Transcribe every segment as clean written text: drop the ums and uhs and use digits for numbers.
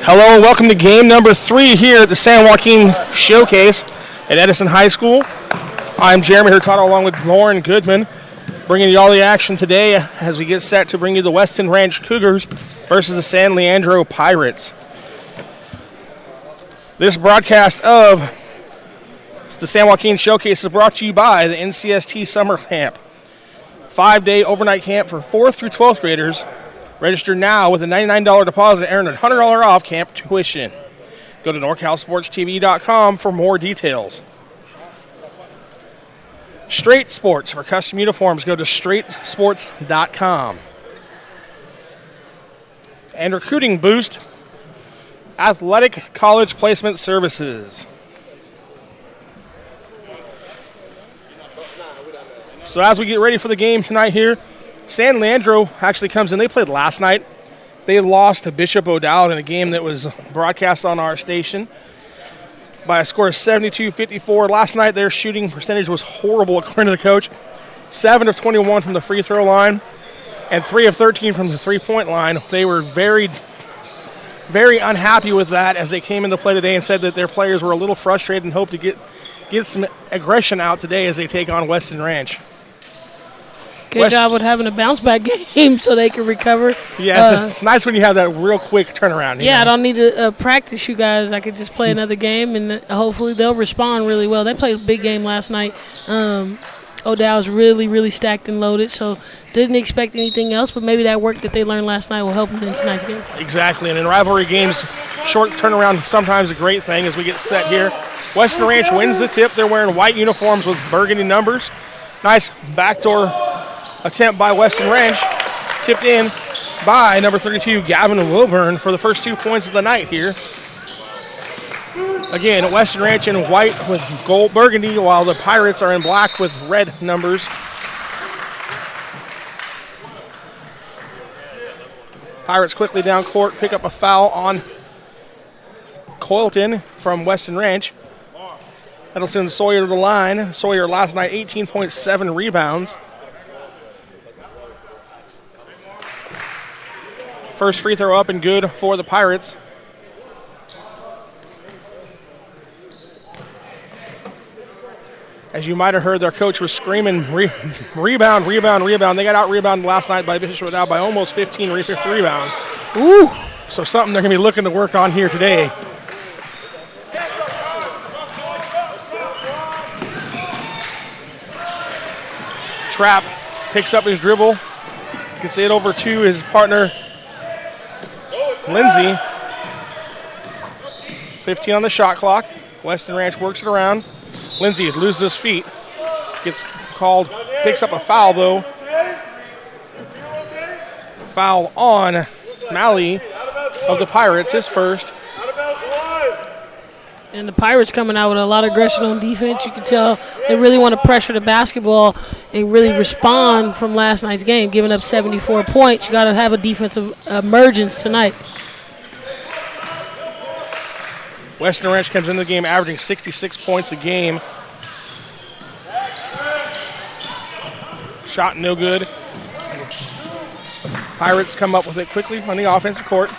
Hello and welcome to game number 3 here at the San Joaquin Showcase at Edison High School. I'm Jeremy Hurtado along with Lauren Goodman, bringing you all the action today as we get set to bring you the Weston Ranch Cougars versus the San Leandro Pirates. This broadcast of the San Joaquin Showcase is brought to you by the NCST Summer Camp, 5-day overnight camp for 4th through 12th graders. Register now with a $99 deposit and earn $100 off camp tuition. Go to NorCalSportsTV.com for more details. Straight Sports for custom uniforms. Go to StraightSports.com. And Recruiting Boost, Athletic College Placement Services. So as we get ready for the game tonight here, San Leandro actually comes in. They played last night. They lost to Bishop O'Dowd in a game that was broadcast on our station by a score of 72-54. Last night their shooting percentage was horrible according to the coach. 7 of 21 from the free throw line and 3 of 13 from the three-point line. They were very, very unhappy with that as they came into play today and said that their players were a little frustrated and hope to get some aggression out today as they take on Weston Ranch. Good job with having a bounce-back game so they can recover. Yeah, it's nice when you have that real quick turnaround. Yeah, I don't need to practice you guys. I could just play another game, and hopefully they'll respond really well. They played a big game last night. O'Dowd's really, really stacked and loaded, so didn't expect anything else, but maybe that work that they learned last night will help them in tonight's game. Exactly, and in rivalry games, short turnaround sometimes a great thing as we get set here. Weston Ranch wins the tip. They're wearing white uniforms with burgundy numbers. Nice backdoor attempt by Weston Ranch. Tipped in by number 32, Gavin Wilburn, for the first 2 points of the night here. Again, Weston Ranch in white with gold burgundy, while the Pirates are in black with red numbers. Pirates quickly down court, pick up a foul on Coylton from Weston Ranch. That'll send Sawyer to the line. Sawyer last night 18.7 rebounds. First free throw up and good for the Pirates. As you might have heard, their coach was screaming, rebound, rebound, rebound. They got out-rebounded last night by Bishop O'Dowd by almost 15 rebounds. Ooh. So something they're going to be looking to work on here today. Trapp picks up his dribble, gets it over to his partner, Lindsay. 15 on the shot clock. Weston Ranch works it around. Lindsay loses his feet, gets called, picks up a foul though. Foul on Malley of the Pirates, his first. And the Pirates coming out with a lot of aggression on defense. You can tell they really want to pressure the basketball and really respond from last night's game, giving up 74 points. You got to have a defensive emergence tonight. Weston Ranch comes into the game averaging 66 points a game. Shot no good. Pirates come up with it quickly on the offensive court.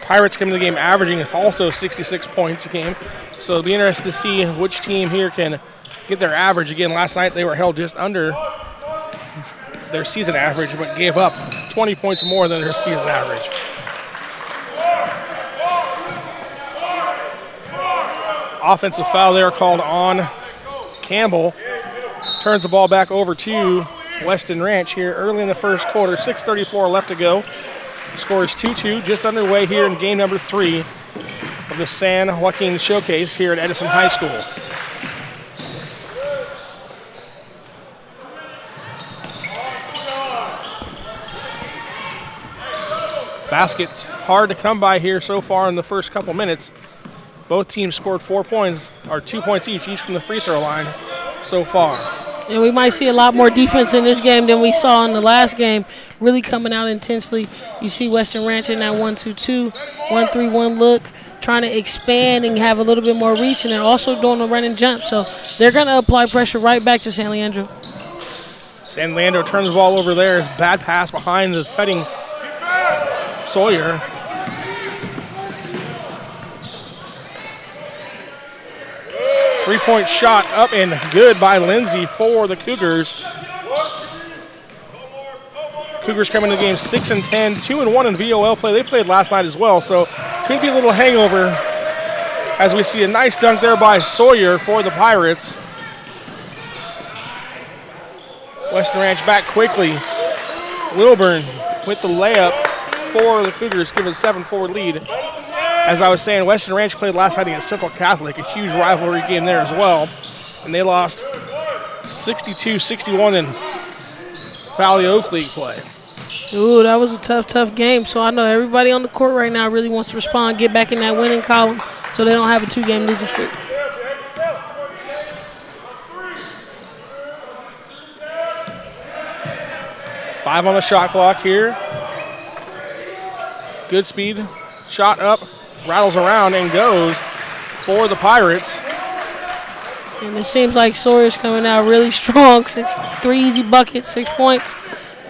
Pirates come into the game averaging also 66 points a game. So it'll be interesting to see which team here can get their average. Again, last night they were held just under their season average, but gave up 20 points more than their season average. Offensive foul there called on Campbell. Turns the ball back over to Weston Ranch here early in the first quarter. 6:34 left to go. Score is 2-2, just underway here in game number 3 of the San Joaquin Showcase here at Edison High School. Basket's hard to come by here so far in the first couple minutes. Both teams scored 4 points, or 2 points each from the free throw line so far. And we might see a lot more defense in this game than we saw in the last game, really coming out intensely. You see Weston Ranch in that 1-2-2, 1-3-1 look, trying to expand and have a little bit more reach, and they're also doing a run and jump. So they're going to apply pressure right back to San Leandro. San Leandro turns the ball over there. Bad pass behind the cutting Sawyer. Three-point shot up and good by Lindsay for the Cougars. Cougars coming to the game 6-10, 2-1 in VOL play. They played last night as well, so could be a little hangover as we see a nice dunk there by Sawyer for the Pirates. Weston Ranch back quickly. Wilburn with the layup for the Cougars, giving a 7-4 lead. As I was saying, Weston Ranch played last night against Central Catholic, a huge rivalry game there as well. And they lost 62-61 in Valley Oak League play. Ooh, that was a tough game. So I know everybody on the court right now really wants to respond, get back in that winning column so they don't have a 2-game losing streak. Five on the shot clock here. Good speed. Shot up. Rattles around and goes for the Pirates. And it seems like Sawyer's coming out really strong. 3 easy buckets, 6 points.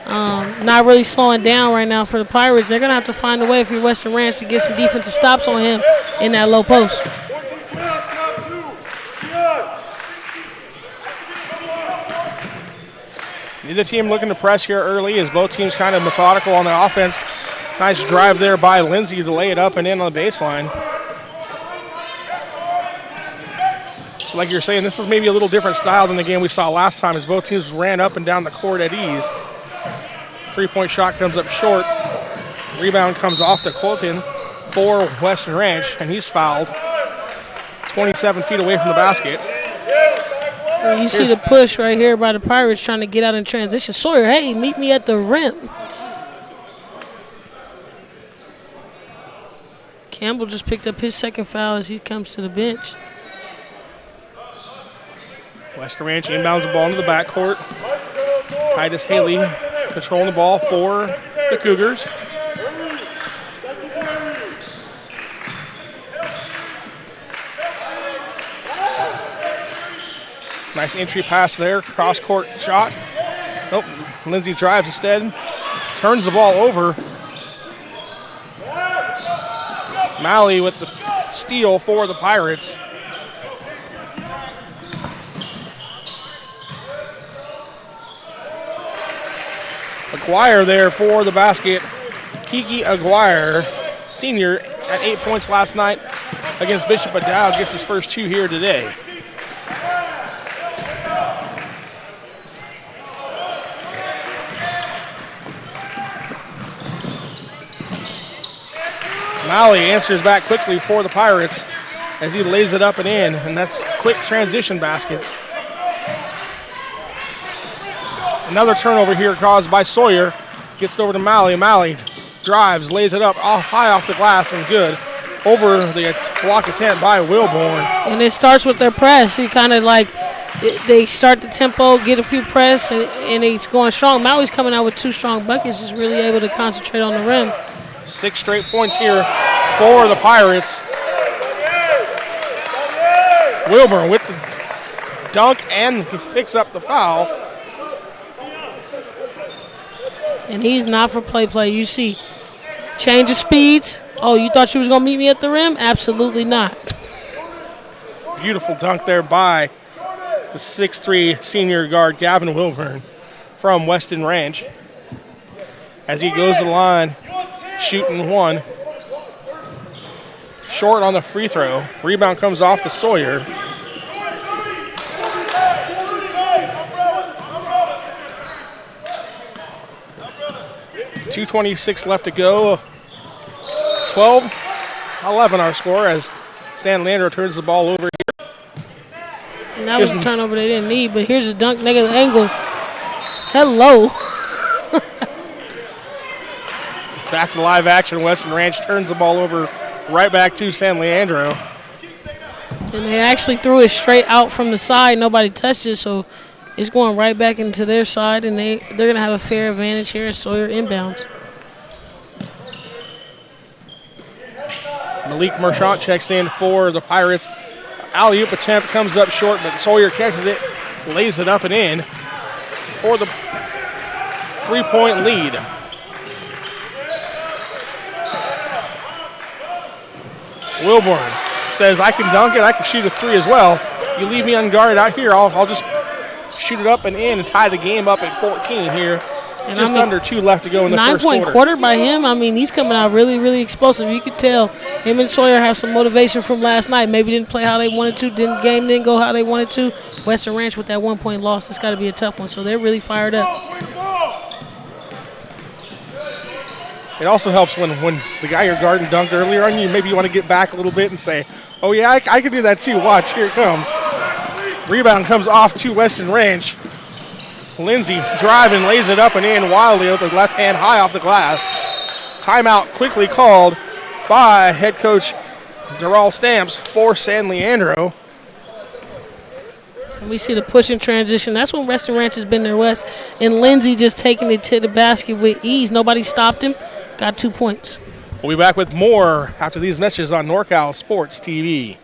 Not really slowing down right now for the Pirates. They're going to have to find a way if you're Weston Ranch to get some defensive stops on him in that low post. Neither team looking to press here early as both teams kind of methodical on the offense. Nice drive there by Lindsay to lay it up and in on the baseline. like you're saying, this is maybe a little different style than the game we saw last time as both teams ran up and down the court at ease. Three-point shot comes up short. Rebound comes off the Cloakin for Weston Ranch, and he's fouled 27 feet away from the basket. And you see the push right here by the Pirates trying to get out in transition. Sawyer, hey, meet me at the rim. Campbell just picked up his second foul as he comes to the bench. Weston Ranch inbounds the ball into the backcourt. Titus Haley controlling the ball for the Cougars. Nice entry pass there, cross-court shot. Nope, Lindsay drives instead, turns the ball over. Malley with the steal for the Pirates. Aguirre there for the basket. Kiki Aguirre, senior, at 8 points last night against Bishop O'Dowd, gets his first 2 here today. Malley answers back quickly for the Pirates as he lays it up and in, and that's quick transition baskets. Another turnover here caused by Sawyer. Gets it over to Malley. Malley drives, lays it up high off the glass and good. Over the block attempt by Wilborn. And it starts with their press. He kind of like, they start the tempo, get a few press, and it's going strong. Malley's coming out with 2 strong buckets, just really able to concentrate on the rim. 6 straight points here for the Pirates. Wilburn with the dunk and picks up the foul. And he's not for play. You see, change of speeds. Oh, you thought you was going to meet me at the rim? Absolutely not. Beautiful dunk there by the 6'3" senior guard Gavin Wilburn from Weston Ranch. As he goes to the line, shooting 1. Short on the free throw. Rebound comes off to Sawyer. .226 left to go. 12-11 our score as San Leandro turns the ball over here. And that was a turnover they didn't need, but here's a dunk negative angle. Hello. Back to live action. Weston Ranch turns the ball over right back to San Leandro. And they actually threw it straight out from the side. Nobody touched it, so it's going right back into their side, and they're going to have a fair advantage here as Sawyer inbounds. Malik Marchant checks in for the Pirates. Alley-oop attempt comes up short, but Sawyer catches it, lays it up and in for the 3-point lead. Wilborn says, I can dunk it, I can shoot a 3 as well. You leave me unguarded out here, I'll just shoot it up and in and tie the game up at 14 here. And just under 2 left to go in the first quarter. 9-point quarter by him. I mean, he's coming out really, really explosive. You could tell him and Sawyer have some motivation from last night. Maybe didn't play how they wanted to. Game didn't go how they wanted to. Western Ranch with that 1-point loss, it's got to be a tough one. So they're really fired up. It also helps when the guy you're guarding dunked earlier on you, maybe you want to get back a little bit and say, oh, yeah, I can do that too. Watch, here it comes. Rebound comes off to Weston Ranch. Lindsay driving, lays it up and in wildly with the left hand high off the glass. Timeout quickly called by head coach Darrell Stamps for San Leandro. And we see the push and transition. That's when Western Ranch has been their West. And Lindsay just taking it to the basket with ease. Nobody stopped him. Got 2 points. We'll be back with more after these messages on NorCal Sports TV.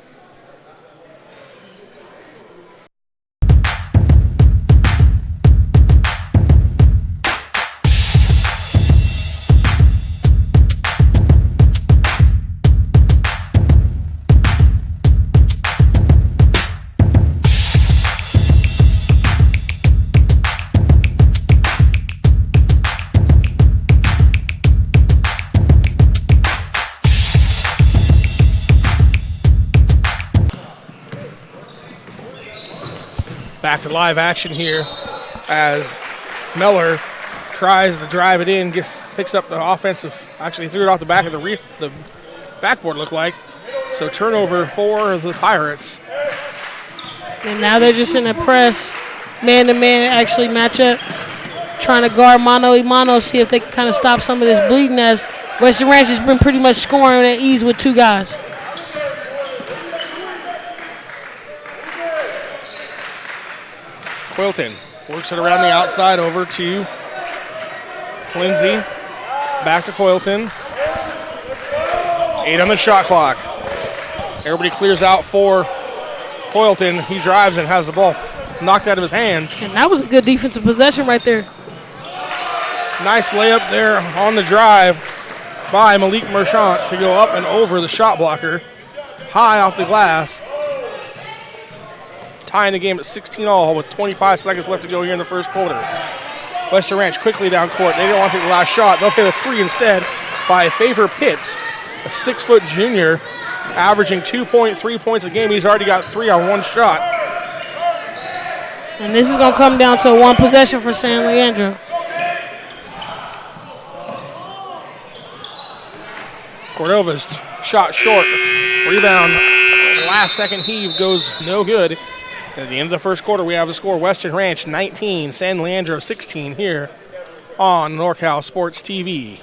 Back to live action here as Miller tries to drive it in, picks up the offensive, actually threw it off the back of the backboard, looked like. So turnover for the Pirates. And now they're just in a press, man-to-man actually matchup, trying to guard mano-a-mano, see if they can kind of stop some of this bleeding, as Weston Ranch has been pretty much scoring at ease with 2 guys. Quilton works it around the outside over to Lindsay. Back to Quilton. 8 on the shot clock. Everybody clears out for Quilton. He drives and has the ball knocked out of his hands. And that was a good defensive possession right there. Nice layup there on the drive by Malik Merchant to go up and over the shot blocker. High off the glass. Tying the game at 16-all with 25 seconds left to go here in the first quarter. Western Ranch quickly down court. They don't want to take the last shot. They'll hit a 3 instead by Favor Pitts, a 6-foot junior, averaging 2.3 points a game. He's already got 3 on 1 shot. And this is going to come down to 1 possession for San Leandro. Cordova's shot short. Rebound. Last second heave goes no good. At the end of the first quarter, we have the score: Western Ranch 19, San Leandro 16 here on NorCal Sports TV.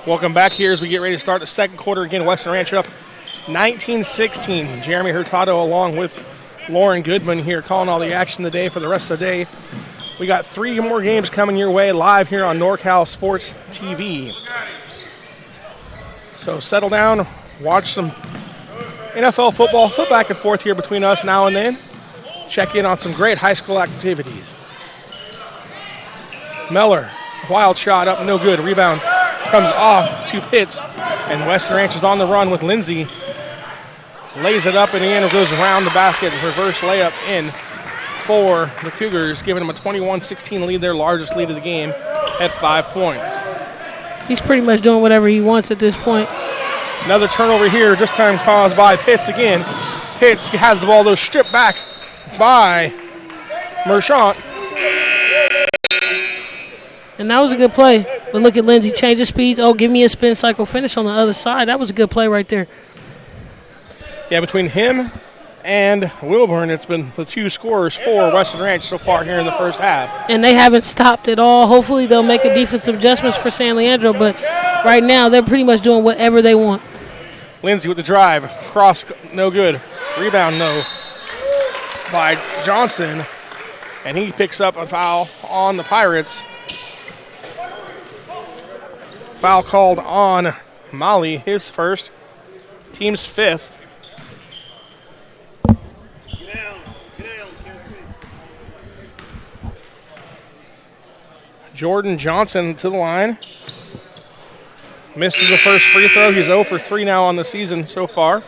Welcome back here as we get ready to start the second quarter. Again, Western Ranch up 19-16. Jeremy Hurtado along with Lauren Goodman here calling all the action today for the rest of the day. We got 3 more games coming your way live here on NorCal Sports TV. So settle down, watch some NFL football, flip back and forth here between us now and then. Check in on some great high school activities. Meller, wild shot up, no good. Rebound comes off to Pitts, and Western Ranch is on the run with Lindsay. Lays it up and in, goes around the basket, reverse layup in for the Cougars, giving them a 21-16 lead, their largest lead of the game at 5 points. He's pretty much doing whatever he wants at this point. Another turnover here, this time caused by Pitts again. Pitts has the ball, though, stripped back by Merchant. And that was a good play. But look at Lindsay, change of speeds. Oh, give me a spin cycle finish on the other side. That was a good play right there. Yeah, between him and Wilburn, it's been the 2 scorers for Western Ranch so far here in the first half. And they haven't stopped at all. Hopefully they'll make a defensive adjustments for San Leandro, but right now they're pretty much doing whatever they want. Lindsay with the drive. Cross, no good. Rebound, no. By Johnson. And he picks up a foul on the Pirates. Foul called on Molly, his first, team's 5th. Jordan Johnson to the line. Misses the first free throw. He's 0 for 3 now on the season so far.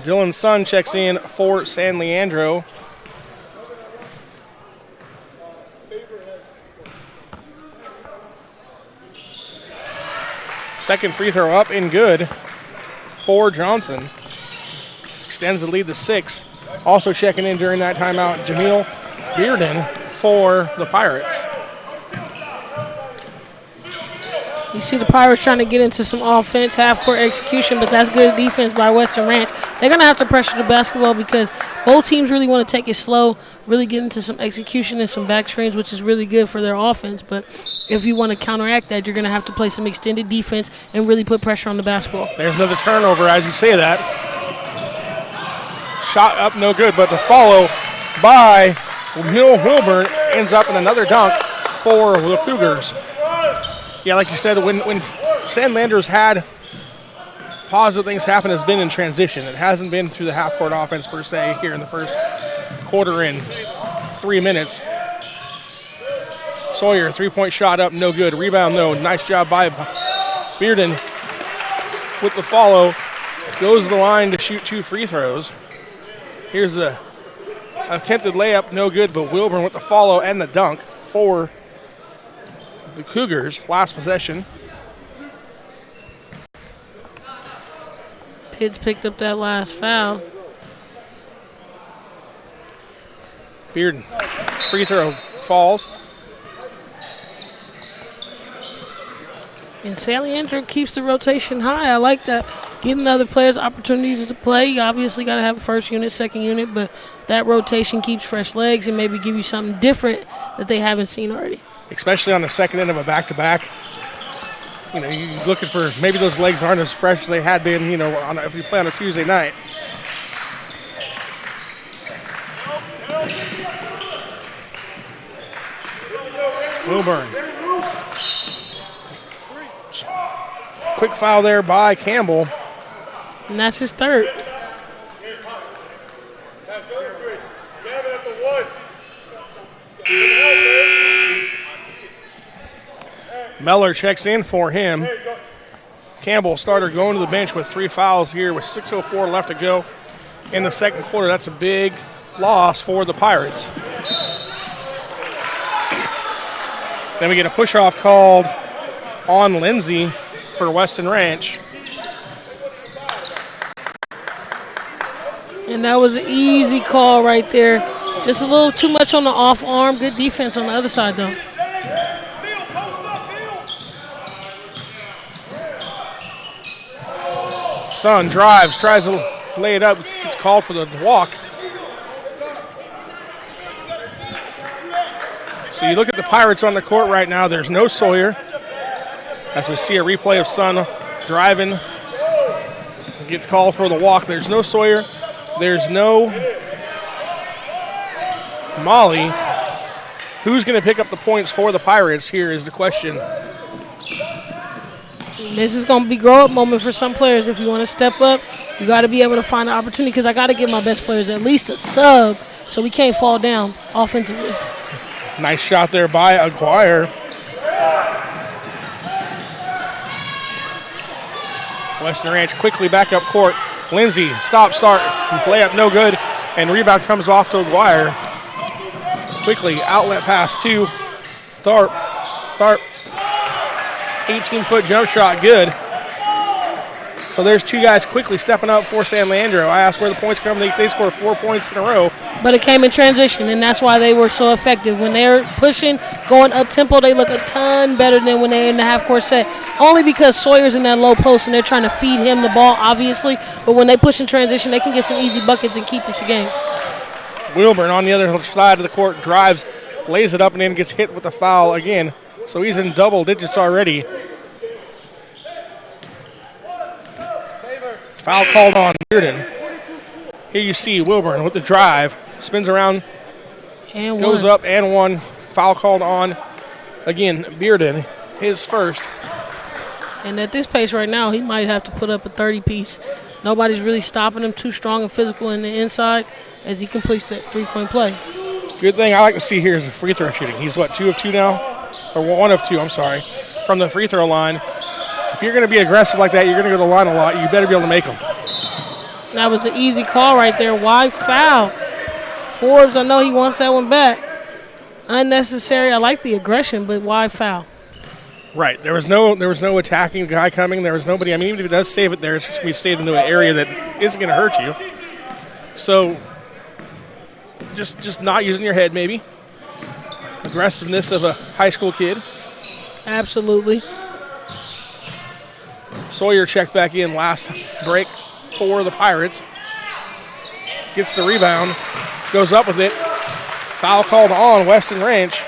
Dylan Sun checks in for San Leandro. Second free throw up and good for Johnson. Extends the lead to 6. Also checking in during that timeout, Jameel Bearden for the Pirates. You see the Pirates trying to get into some offense, half-court execution, but that's good defense by Western Ranch. They're going to have to pressure the basketball because both teams really want to take it slow, really get into some execution and some back screens, which is really good for their offense. But if you want to counteract that, you're going to have to play some extended defense and really put pressure on the basketball. There's another turnover as you say that. Shot up, no good, but the follow by Wilburn ends up in another dunk for the Cougars. Yeah, like you said, when San Leandro's had positive things happen, has been in transition. It hasn't been through the half-court offense per se here in the first quarter in 3 minutes. Sawyer, three-point shot up, no good. Rebound, though. Nice job by Bearden with the follow. Goes to the line to shoot 2 free throws. Here's the attempted layup, no good, but Wilburn with the follow and the dunk for the Cougars. Last possession. Pitts picked up that last foul. Bearden, free throw falls. And San Leandro keeps the rotation high. I like that. Giving other players opportunities to play. You obviously got to have a first unit, second unit, but that rotation keeps fresh legs and maybe give you something different that they haven't seen already. Especially on the second end of a back-to-back. You know, you're looking for maybe those legs aren't as fresh as they had been, you know, if you play on a Tuesday night. Wilburn. Quick foul there by Campbell. And that's his third. Meller checks in for him. Campbell, starter, going to the bench with 3 fouls here with 6:04 left to go in the second quarter. That's a big loss for the Pirates. Then we get a push-off called on Lindsay for Weston Ranch. And that was an easy call right there. Just a little too much on the off arm. Good defense on the other side, though. Sun drives, tries to lay it up. It's called for the walk. So you look at the Pirates on the court right now. There's no Sawyer. As we see a replay of Sun driving. Gets called for the walk. There's no Sawyer. There's no Molly. Who's going to pick up the points for the Pirates here is the question. This is going to be grow-up moment for some players. If you want to step up, you got to be able to find an opportunity because I got to give my best players at least a sub so we can't fall down offensively. Nice shot there by Aguirre. Western Ranch quickly back up court. Lindsay, stop, start, layup no good, and rebound comes off to Aguirre. Quickly, outlet pass to Tharp. Tharp, 18-foot jump shot, good. So there's 2 guys quickly stepping up for San Leandro. I asked where the points come. They scored 4 points in a row. But it came in transition, and that's why they were so effective. When they're pushing, going up-tempo, they look a ton better than when they're in the half-court set. Only because Sawyer's in that low post, and they're trying to feed him the ball, obviously. But when they push in transition, they can get some easy buckets and keep this game. Wilburn on the other side of the court drives, lays it up, and then gets hit with a foul again. So he's in double digits already. Foul called on Bearden. Here you see Wilburn with the drive. Spins around, And goes up and one. Foul called on, again, Bearden, his first. And at this pace right now, he might have to put up a 30-piece. Nobody's really stopping him. Too strong and physical in the inside as he completes that three-point play. Good thing I like to see here is the free throw shooting. He's, 2 of 2 now? Or 1 of 2, I'm sorry, from the free throw line. If you're going to be aggressive like that, you're going to go to the line a lot. You better be able to make them. That was an easy call right there. Why foul? Forbes, I know he wants that one back. Unnecessary. I like the aggression, but why foul? Right. There was no attacking guy coming. There was nobody. I mean, even if it does save it there, it's just going to be stayed into an area that isn't going to hurt you. So just not using your head, maybe. Aggressiveness of a high school kid. Absolutely. Sawyer checked back in last break for the Pirates. Gets the rebound, goes up with it. Foul called on Weston Ranch.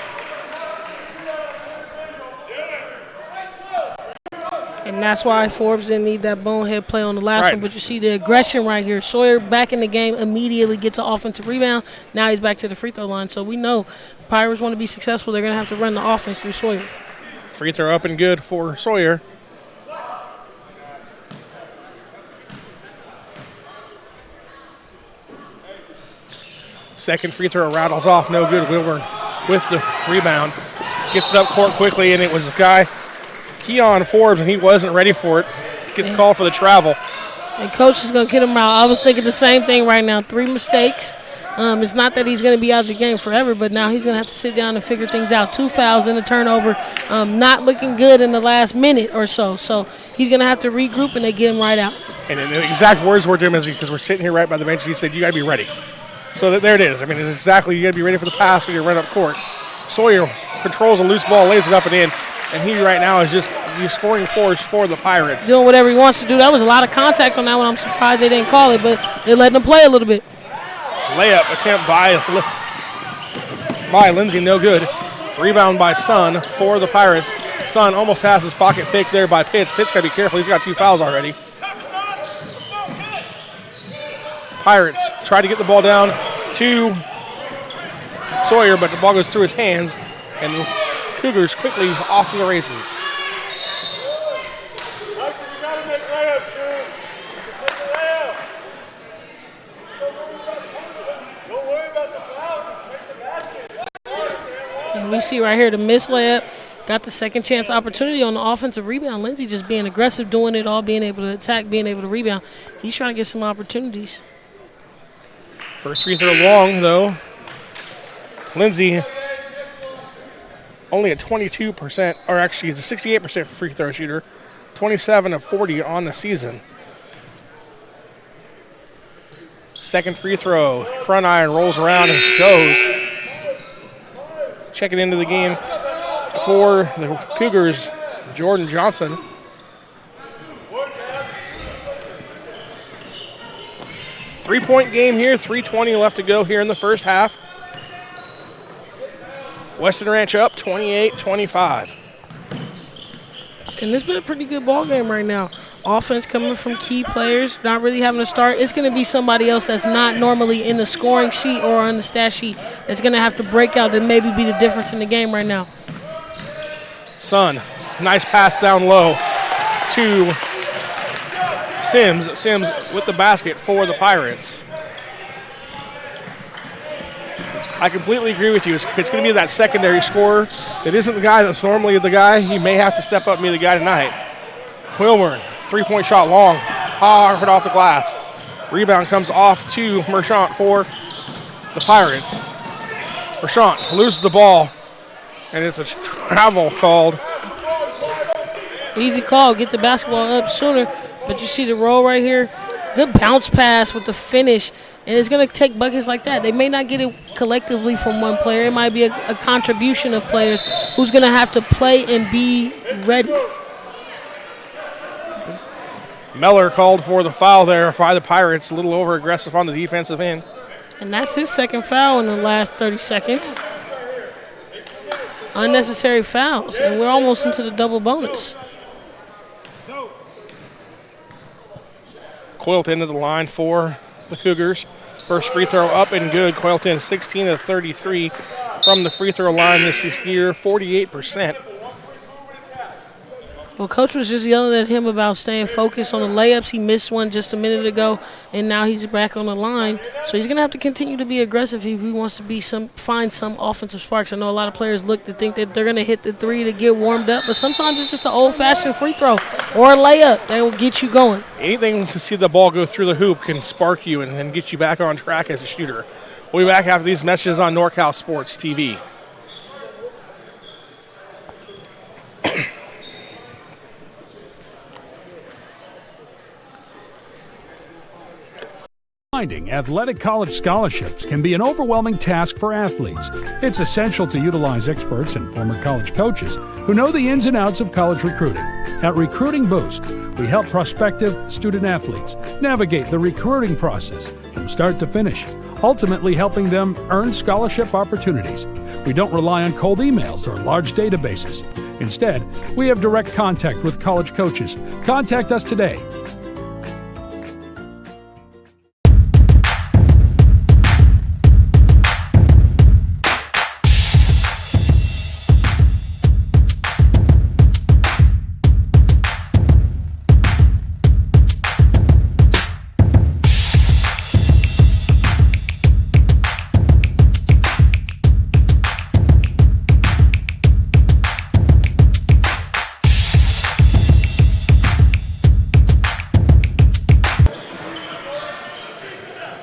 And that's why Forbes didn't need that bonehead play on the last one. But you see the aggression right here. Sawyer back in the game, immediately gets an offensive rebound. Now he's back to the free throw line. So we know the Pirates want to be successful. They're going to have to run the offense through Sawyer. Free throw up and good for Sawyer. Second free throw rattles off, no good. Wilburn with the rebound. Gets it up court quickly, and it was a guy, Keon Forbes, and he wasn't ready for it. Gets called for the travel. And coach is going to get him out. I was thinking the same thing right now. 3 mistakes. It's not that he's going to be out of the game forever, but now he's going to have to sit down and figure things out. 2 fouls and a turnover. Not looking good in the last minute or so. So he's going to have to regroup, and they get him right out. And the exact words were to him, because we're sitting here right by the bench, he said, you got to be ready. So there it is. I mean, it's exactly, you got to be ready for the pass when you run up court. Sawyer controls a loose ball, lays it up and in, and he right now is just scoring force for the Pirates. Doing whatever he wants to do. That was a lot of contact on that one. I'm surprised they didn't call it, but they're letting him play a little bit. Layup attempt by Lindsay, no good. Rebound by Sun for the Pirates. Sun almost has his pocket picked there by Pitts. Pitts got to be careful. He's got 2 fouls already. Pirates try to get the ball down to Sawyer, but the ball goes through his hands, and the Cougars quickly off to the races. And we see right here the missed layup. Got the second chance opportunity on the offensive rebound. Lindsay just being aggressive, doing it all, being able to attack, being able to rebound. He's trying to get some opportunities. First free throw long, though. Lindsay only at 22%, or actually he's a 68% free throw shooter, 27 of 40 on the season. Second free throw, front iron, rolls around and goes. Checking into the game for the Cougars, Jordan Johnson. Three-point game here, 3:20 left to go here in the first half. Weston Ranch up 28-25. And it's been a pretty good ball game right now. Offense coming from key players, not really having to start. It's going to be somebody else that's not normally in the scoring sheet or on the stat sheet that's going to have to break out and maybe be the difference in the game right now. Sun, nice pass down low to Sims. Sims with the basket for the Pirates. I completely agree with you. It's going to be that secondary scorer that isn't the guy that's normally the guy. He may have to step up and be the guy tonight. Wilburn, three-point shot long, hard off the glass. Rebound comes off to Merchant for the Pirates. Merchant loses the ball, and it's a travel called. Easy call, get the basketball up sooner, but you see the roll right here. Good bounce pass with the finish, and it's going to take buckets like that. They may not get it collectively from one player. It might be a contribution of players who's going to have to play and be ready. Meller called for the foul there by the Pirates, a little over-aggressive on the defensive end. And that's his second foul in the last 30 seconds. Unnecessary fouls, and we're almost into the double bonus. Coylton to the line for the Cougars. First free throw up and good. Coylton 16 of 33 from the free throw line this year, 48%. Well, Coach was just yelling at him about staying focused on the layups. He missed one just a minute ago, and now he's back on the line. So he's going to have to continue to be aggressive if he wants to find some offensive sparks. I know a lot of players look to think that they're going to hit the three to get warmed up, but sometimes it's just an old-fashioned free throw or a layup that will get you going. Anything to see the ball go through the hoop can spark you and then get you back on track as a shooter. We'll be back after these messages on NorCal Sports TV. Finding athletic college scholarships can be an overwhelming task for athletes. It's essential to utilize experts and former college coaches who know the ins and outs of college recruiting. At Recruiting Boost, we help prospective student-athletes navigate the recruiting process from start to finish, ultimately helping them earn scholarship opportunities. We don't rely on cold emails or large databases. Instead, we have direct contact with college coaches. Contact us today.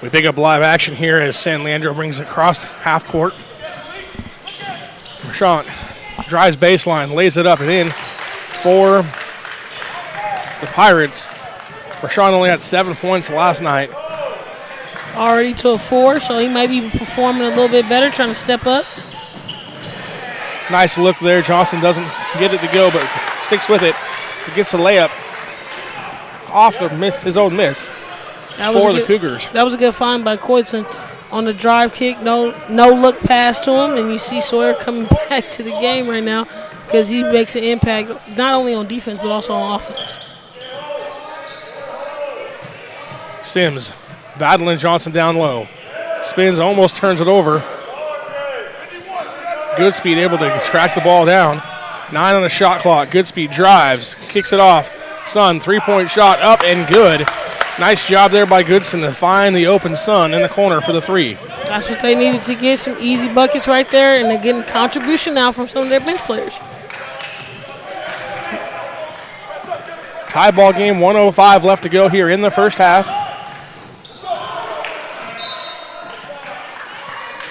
We pick up live action here as San Leandro brings it across half court. Rashawn drives baseline, lays it up and in for the Pirates. Rashawn only had 7 points last night. Already to a 4, so he might be performing a little bit better, trying to step up. Nice look there. Johnson doesn't get it to go, but sticks with it. He gets a layup off the miss, his own miss for the Cougars. That was a good find by Coyton on the drive kick. No look pass to him, and you see Sawyer coming back to the game right now because he makes an impact not only on defense but also on offense. Sims battling Johnson down low. Spins, almost turns it over. Goodspeed able to track the ball down. 9 on the shot clock. Goodspeed drives, kicks it off. Sun, three-point shot up and good. Nice job there by Goodson to find the open Sun in the corner for the 3. That's what they needed to get, some easy buckets right there, and they're getting contribution now from some of their bench players. Tie ball game, 1:05 left to go here in the first half.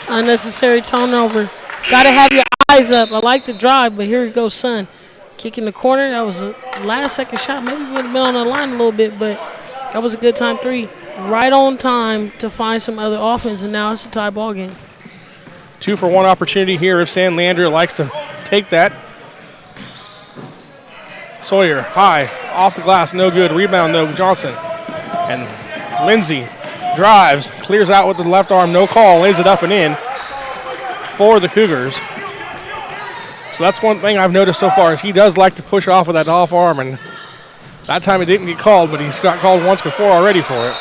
Unnecessary turnover. Got to have your eyes up. I like the drive, but here it goes, Sun. Kick in the corner. That was a last-second shot. Maybe would have been on the line a little bit, but that was a good time 3. Right on time to find some other offense, and now it's a tie ball game. 2-for-1 opportunity here if San Leandro likes to take that. Sawyer, high, off the glass, no good. Rebound, no, Johnson. And Lindsay drives, clears out with the left arm, no call, lays it up and in for the Cougars. So that's one thing I've noticed so far is he does like to push off with that off arm, and that time it didn't get called, but he's got called once before already for it.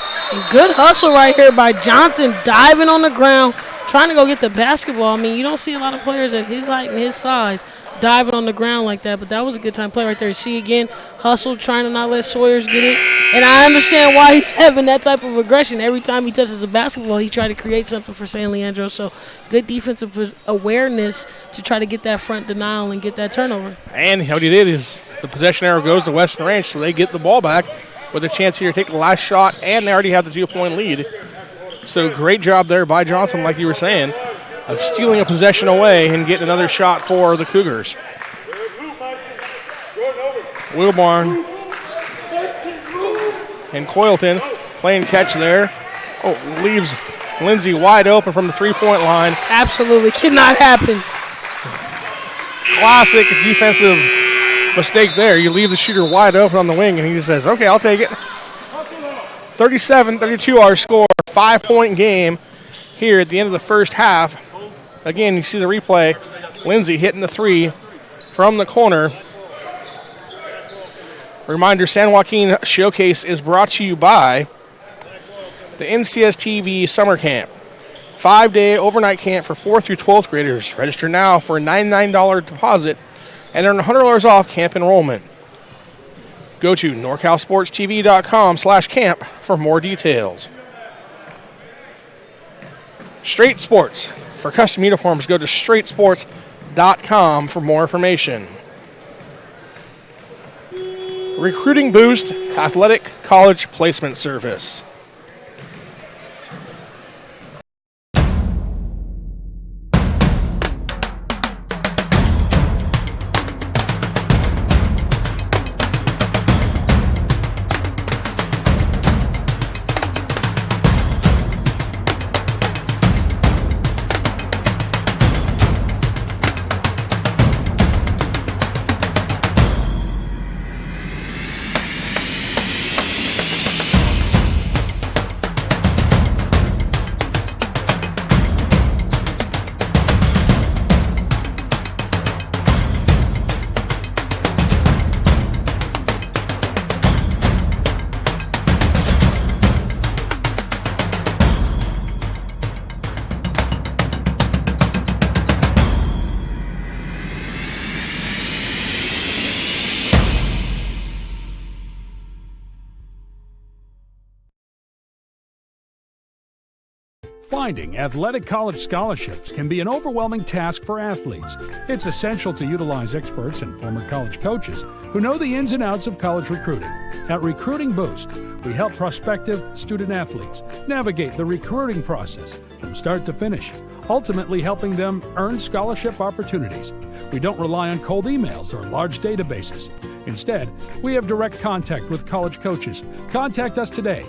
Good hustle right here by Johnson, diving on the ground, trying to go get the basketball. I mean, you don't see a lot of players at his height and his size diving on the ground like that, but that was a good time play right there. You see again, hustle, trying to not let Sawyers get it. And I understand why he's having that type of aggression. Every time he touches the basketball, he tried to create something for San Leandro. So good defensive awareness to try to get that front denial and get that turnover. And what he did is the possession arrow goes to Weston Ranch, so they get the ball back with a chance here to take the last shot, and they already have the 2-point lead. So great job there by Johnson, like you were saying, of stealing a possession away and getting another shot for the Cougars. Wilbarn and Coylton playing catch there. Oh, leaves Lindsay wide open from the 3-point line. Absolutely cannot happen. Classic defensive mistake there. You leave the shooter wide open on the wing, and he just says, okay, I'll take it. 37-32 our score. 5-point game here at the end of the first half. Again, you see the replay. Lindsay hitting the 3 from the corner. Reminder, San Joaquin Showcase is brought to you by the NCSTV Summer Camp. 5-day overnight camp for 4th through 12th graders. Register now for a $99 deposit and earn $100 off camp enrollment. Go to NorCalSportsTV.com/camp for more details. Straight Sports. For custom uniforms, go to straightsports.com for more information. Recruiting Boost Athletic College Placement Service. Finding athletic college scholarships can be an overwhelming task for athletes. It's essential to utilize experts and former college coaches who know the ins and outs of college recruiting. At Recruiting Boost, we help prospective student athletes navigate the recruiting process from start to finish, ultimately helping them earn scholarship opportunities. We don't rely on cold emails or large databases. Instead, we have direct contact with college coaches. Contact us today.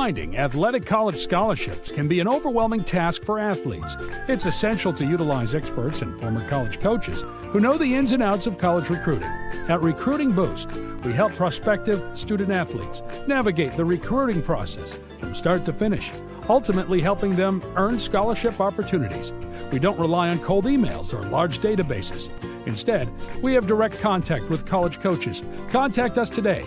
Finding athletic college scholarships can be an overwhelming task for athletes. It's essential to utilize experts and former college coaches who know the ins and outs of college recruiting. At Recruiting Boost, we help prospective student athletes navigate the recruiting process from start to finish, ultimately helping them earn scholarship opportunities. We don't rely on cold emails or large databases. Instead, we have direct contact with college coaches. Contact us today.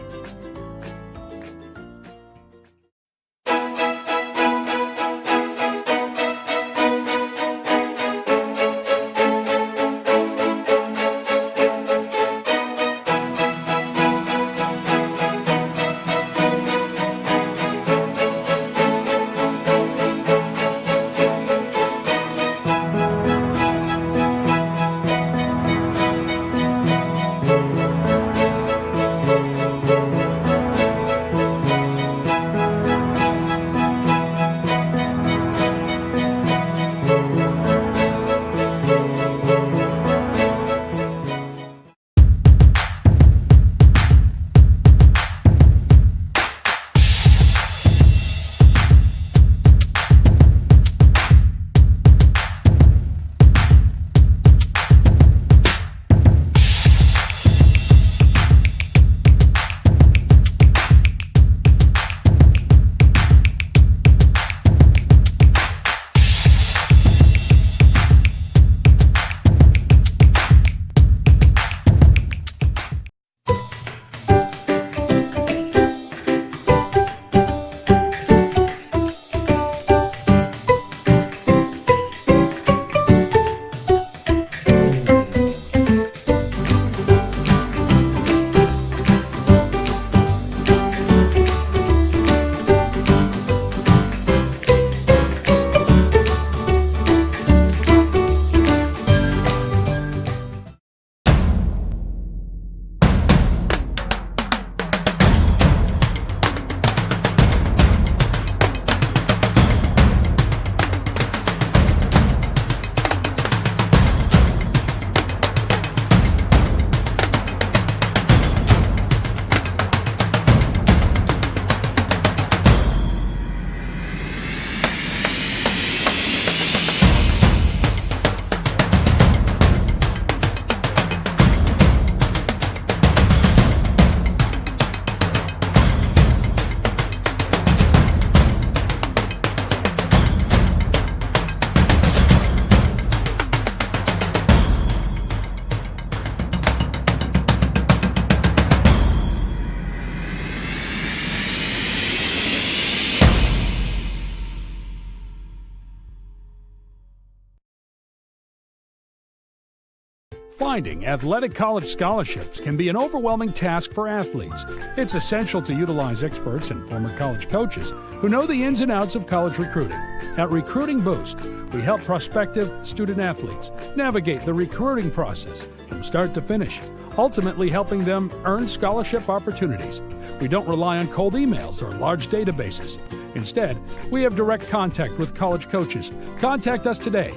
Finding athletic college scholarships can be an overwhelming task for athletes. It's essential to utilize experts and former college coaches who know the ins and outs of college recruiting. At Recruiting Boost, we help prospective student athletes navigate the recruiting process from start to finish, ultimately helping them earn scholarship opportunities. We don't rely on cold emails or large databases. Instead, we have direct contact with college coaches. Contact us today.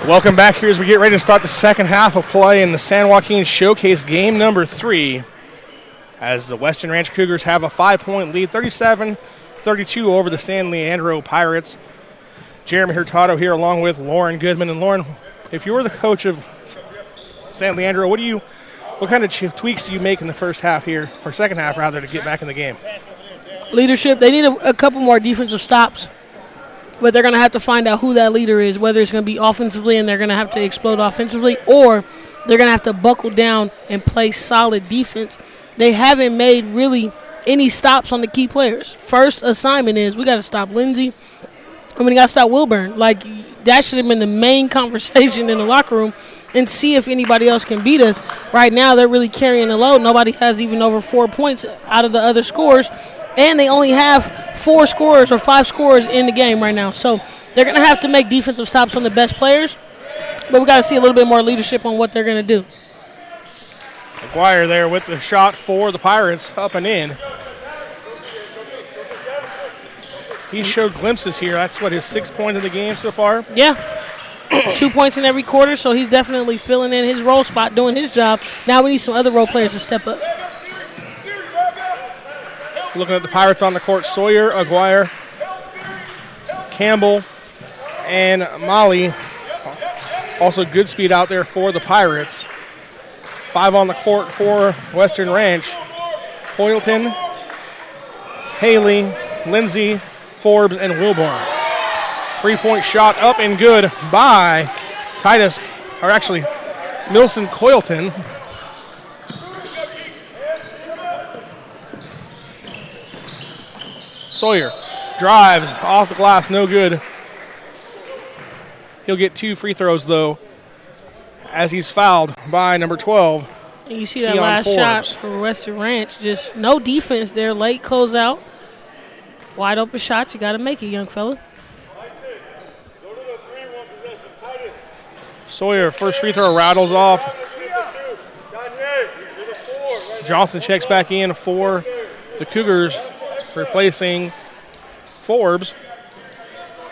Welcome back here as we get ready to start the second half of play in the San Joaquin Showcase game number 3. As the Weston Ranch Cougars have a 5-point lead, 37-32 over the San Leandro Pirates. Jeremy Hurtado here along with Lauren Goodman. And Lauren, if you were the coach of San Leandro, what kind of tweaks do you make in the first half here, or second half rather, to get back in the game? Leadership. They need a couple more defensive stops. But they're going to have to find out who that leader is, whether it's going to be offensively and they're going to have to explode offensively, or they're going to have to buckle down and play solid defense. They haven't made really any stops on the key players. First assignment is we got to stop Lindsay, and we got to stop Wilburn. Like, that should have been the main conversation in the locker room, and see if anybody else can beat us. Right now they're really carrying the load. Nobody has even over 4 points out of the other scores. And they only have 4 scorers or 5 scorers in the game right now. So they're going to have to make defensive stops on the best players. But we got to see a little bit more leadership on what they're going to do. McGuire there with the shot for the Pirates, up and in. He showed glimpses here. That's what, his 6th point of the game so far? Yeah. 2 points in every quarter, so he's definitely filling in his role spot, doing his job. Now we need some other role players to step up. Looking at the Pirates on the court, Sawyer, Aguirre, Campbell, and Molly. Also good speed out there for the Pirates. 5 on the court for Western Ranch. Hoyleton, Haley, Lindsay, Forbes, and Wilborn. 3-point shot up and good by Milson Coyleton. Sawyer drives off the glass, no good. He'll get 2 free throws, though, as he's fouled by number 12. And you see that last shot for Western Ranch, just no defense there, late closeout. Wide open shot, you got to make it, young fella. Sawyer, first free throw rattles off. Johnson checks back in for the Cougars, replacing Forbes.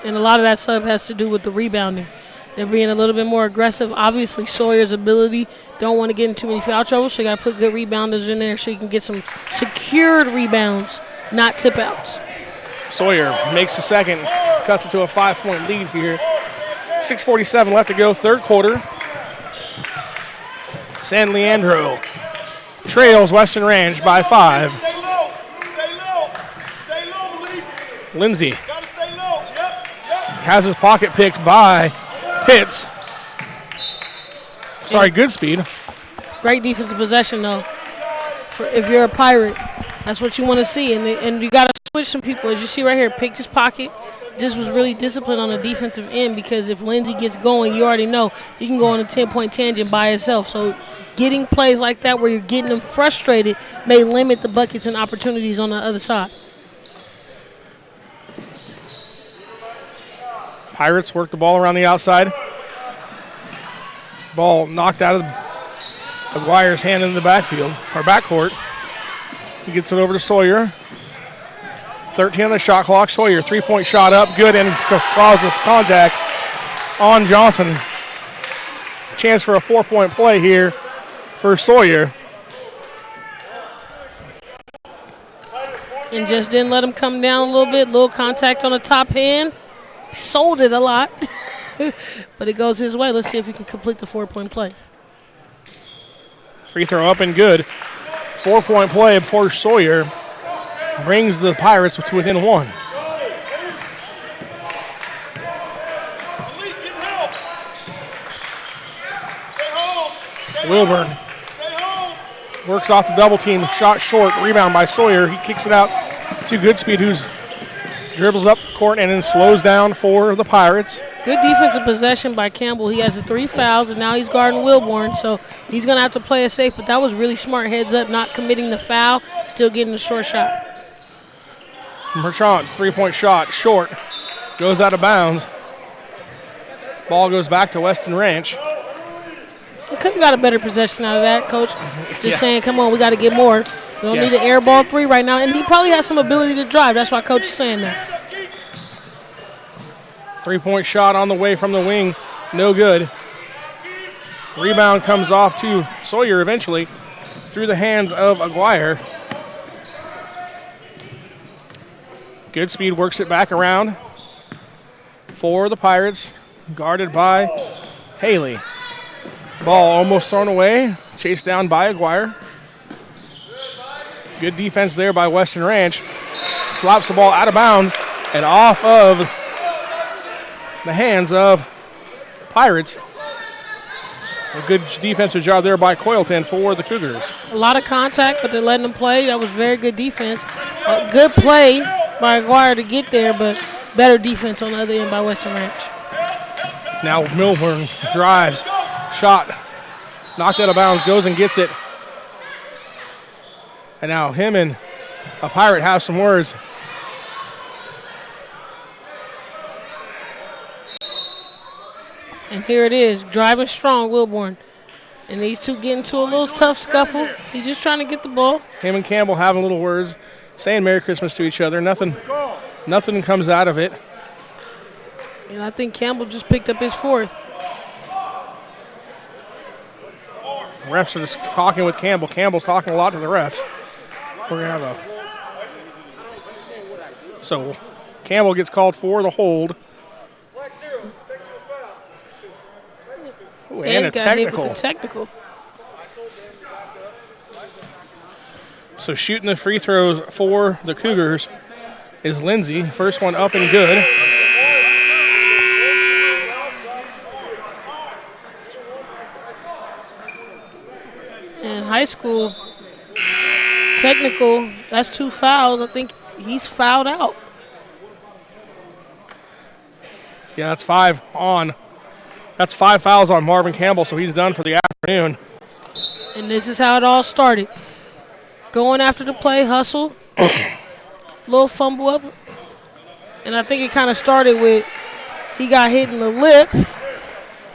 And a lot of that sub has to do with the rebounding. They're being a little bit more aggressive. Obviously, Sawyer's ability, don't want to get in too many foul trouble, so you got to put good rebounders in there so you can get some secured rebounds, not tip outs. Sawyer makes the second, cuts it to a 5-point lead here. 6:47 left to go, third quarter. San Leandro trails Western Ranch by 5. Lindsay has his pocket picked by Pitts. Good speed. Great defensive possession, though. If you're a Pirate, that's what you want to see. And you got to switch some people. As you see right here, picked his pocket. Just was really disciplined on the defensive end, because if Lindsay gets going, you already know he can go on a 10-point tangent by himself. So getting plays like that where you're getting them frustrated may limit the buckets and opportunities on the other side. Pirates work the ball around the outside. Ball knocked out of Aguirre's hand in the backfield, or backcourt. He gets it over to Sawyer. 13 on the shot clock. Sawyer, 3-point shot up, good, and causes contact on Johnson. Chance for a 4-point play here for Sawyer. And just didn't let him come down a little bit. Little contact on the top hand. Sold it a lot. But it goes his way. Let's see if he can complete the 4-point play. Free throw up and good. 4-point play for Sawyer. Brings the Pirates to within 1. Wilburn works off the double team. Shot short. Rebound by Sawyer. He kicks it out to Goodspeed, who's dribbles up court and then slows down for the Pirates. Good defensive possession by Campbell. He has the 3 fouls, and now he's guarding Wilburn, so he's going to have to play it safe. But that was really smart heads up, not committing the foul, still getting the short shot. Merchant, 3-point shot, short. Goes out of bounds. Ball goes back to Weston Ranch. We could have got a better possession out of that, Coach. Just saying, come on, we got to get more. We don't need an air ball 3 right now. And he probably has some ability to drive. That's why Coach is saying that. 3-point shot on the way from the wing. No good. Rebound comes off to Sawyer eventually through the hands of Aguirre. Goodspeed works it back around for the Pirates. Guarded by Haley. Ball almost thrown away. Chased down by Aguirre. Good defense there by Western Ranch. Slaps the ball out of bounds and off of the hands of Pirates. So good defensive job there by Coyleton for the Cougars. A lot of contact, but they're letting them play. That was very good defense. A good play by Aguirre to get there, but better defense on the other end by Western Ranch. Now Milburn drives. Shot. Knocked out of bounds. Goes and gets it. And now him and a Pirate have some words. And here it is, driving strong, Wilburn. And these two get into a little tough scuffle. He's just trying to get the ball. Him and Campbell having little words, saying Merry Christmas to each other. Nothing comes out of it. And I think Campbell just picked up his 4th. Refs are just talking with Campbell. Campbell's talking a lot to the refs. We're going to have So Campbell gets called for the hold. Ooh, and a technical. Hit with the technical. So shooting the free throws for the Cougars is Lindsay. First one up and good. In high school, technical, that's 2 fouls. I think he's fouled out. Yeah, that's 5 on. That's 5 fouls on Marvin Campbell, so he's done for the afternoon. And this is how it all started. Going after the play, hustle, little fumble up. And I think it kind of started with he got hit in the lip.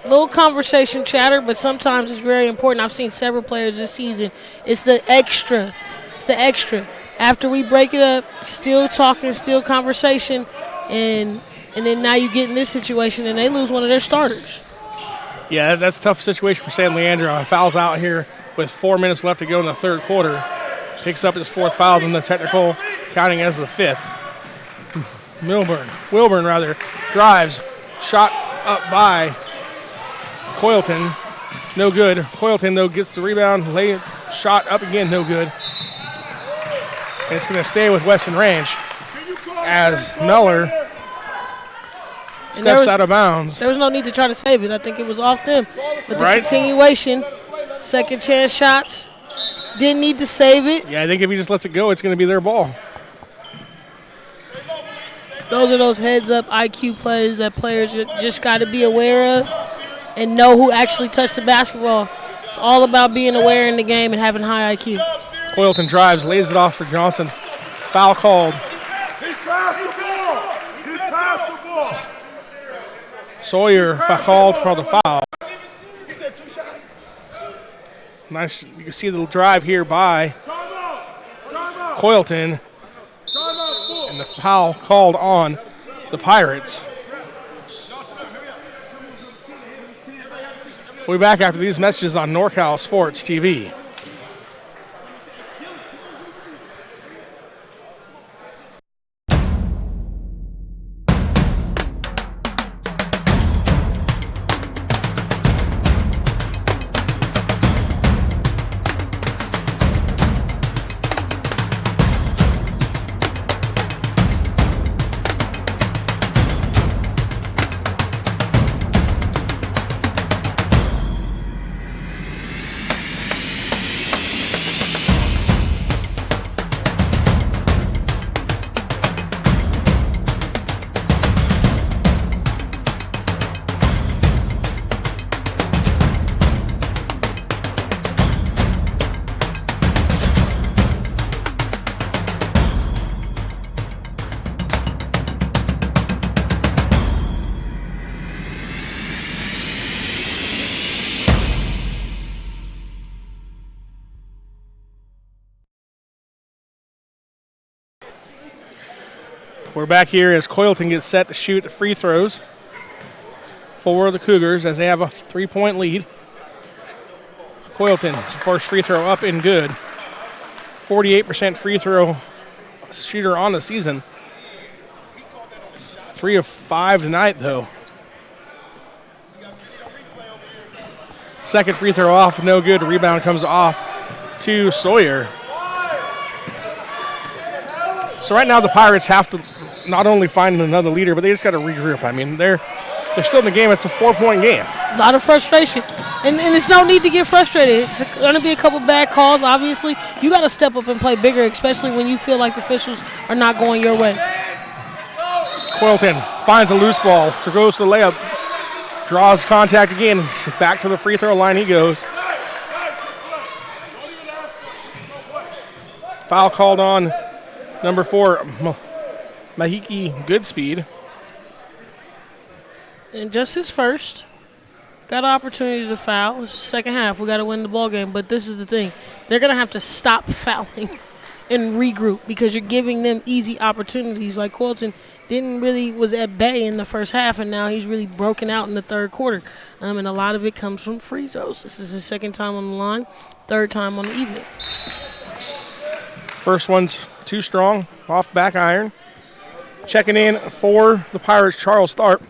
Little conversation chatter, but sometimes it's very important. I've seen several players this season. It's the extra. It's the extra. After we break it up, still talking, still conversation, and then now you get in this situation and they lose one of their starters. Yeah, that's a tough situation for San Leandro. Fouls out here with 4 minutes left to go in the third quarter. Picks up his 4th foul in the technical, counting as the 5th. Wilburn drives. Shot up by Coyleton. No good. Coyleton, though, gets the rebound. Shot up again, no good. And it's going to stay with Weston Ranch as Meller steps out of bounds. There was no need to try to save it. I think it was off them. But the continuation, second chance shots, didn't need to save it. Yeah, I think if he just lets it go, it's going to be their ball. Those are those heads-up IQ plays that players just got to be aware of and know who actually touched the basketball. It's all about being aware in the game and having high IQ. Coyleton drives, lays it off for Johnson. Foul called. Sawyer called for the foul. Nice. You can see the drive here by Coyleton. And the foul called on the Pirates. We'll be back after these messages on NorCal Sports TV. We're back here as Coyleton gets set to shoot free throws for the Cougars as they have a 3-point lead. Coyleton's first free throw up and good. 48% free throw shooter on the season. 3 of 5 tonight, though. Second free throw off, no good. Rebound comes off to Sawyer. So right now the Pirates have to not only find another leader, but they just got to regroup. I mean, they're still in the game. It's a 4-point game. A lot of frustration. And it's no need to get frustrated. It's going to be a couple bad calls, obviously. You got to step up and play bigger, especially when you feel like the officials are not going your way. Coyleton finds a loose ball. So goes to the layup. Draws contact again. Back to the free throw line he goes. Foul called on number 4, Mahiki Goodspeed. And just his first. Got an opportunity to foul. It's the second half. We got to win the ball game. But this is the thing. They're going to have to stop fouling and regroup because you're giving them easy opportunities. Like Coyleton was at bay in the first half, and now he's really broken out in the third quarter. And a lot of it comes from free throws. This is his second time on the line, third time on the evening. First one's too strong, off back iron. Checking in for the Pirates, Charles Tharp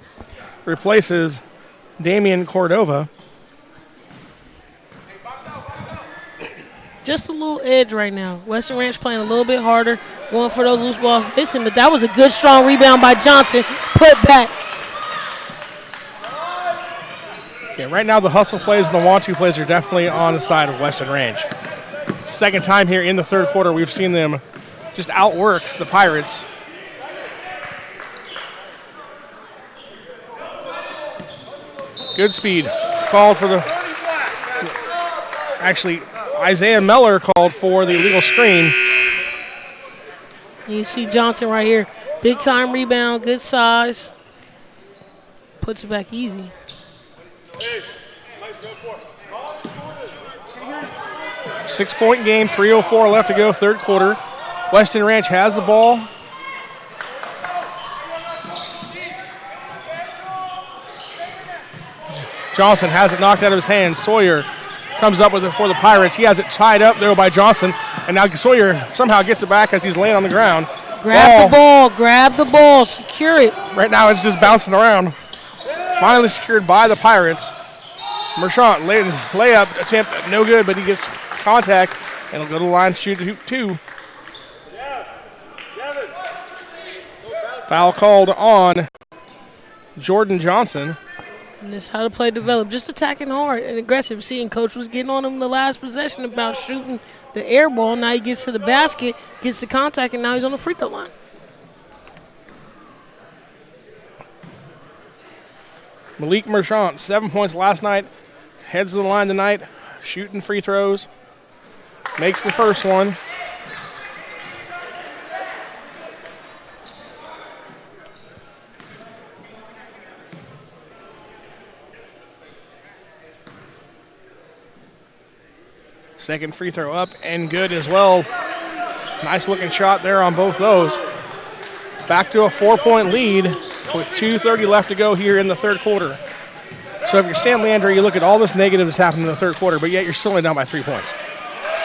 replaces Damian Cordova. Just a little edge right now. Western Ranch playing a little bit harder, going for those loose balls, missing, but that was a good, strong rebound by Johnson. Put back. Yeah, right now the hustle plays and the want-to plays are definitely on the side of Western Ranch. Second time here in the third quarter we've seen them just outwork the Pirates. Good speed. Called for the... Actually, Isaiah Meller called for the illegal screen. You see Johnson right here. Big time rebound, good size. Puts it back easy. 6-point game, 3:04 left to go, third quarter. Weston Ranch has the ball. Johnson has it knocked out of his hands. Sawyer comes up with it for the Pirates. He has it tied up there by Johnson, and now Sawyer somehow gets it back as he's laying on the ground. Grab the ball, secure it. Right now it's just bouncing around. Finally secured by the Pirates. Merchant layup attempt, no good, but he gets contact, and he'll go to the line to shoot 2. Foul called on Jordan Johnson. And this is how the play developed. Just attacking hard and aggressive. Seeing Coach was getting on him in the last possession about shooting the air ball. Now he gets to the basket, gets the contact, and now he's on the free throw line. Malik Merchant, 7 points last night. Heads to the line tonight, shooting free throws. Makes the first one. Second free throw up and good as well. Nice looking shot there on both those. Back to a 4-point lead with 2:30 left to go here in the third quarter. So if you're San Leandro, you look at all this negative that's happened in the third quarter, but yet you're still only down by 3 points.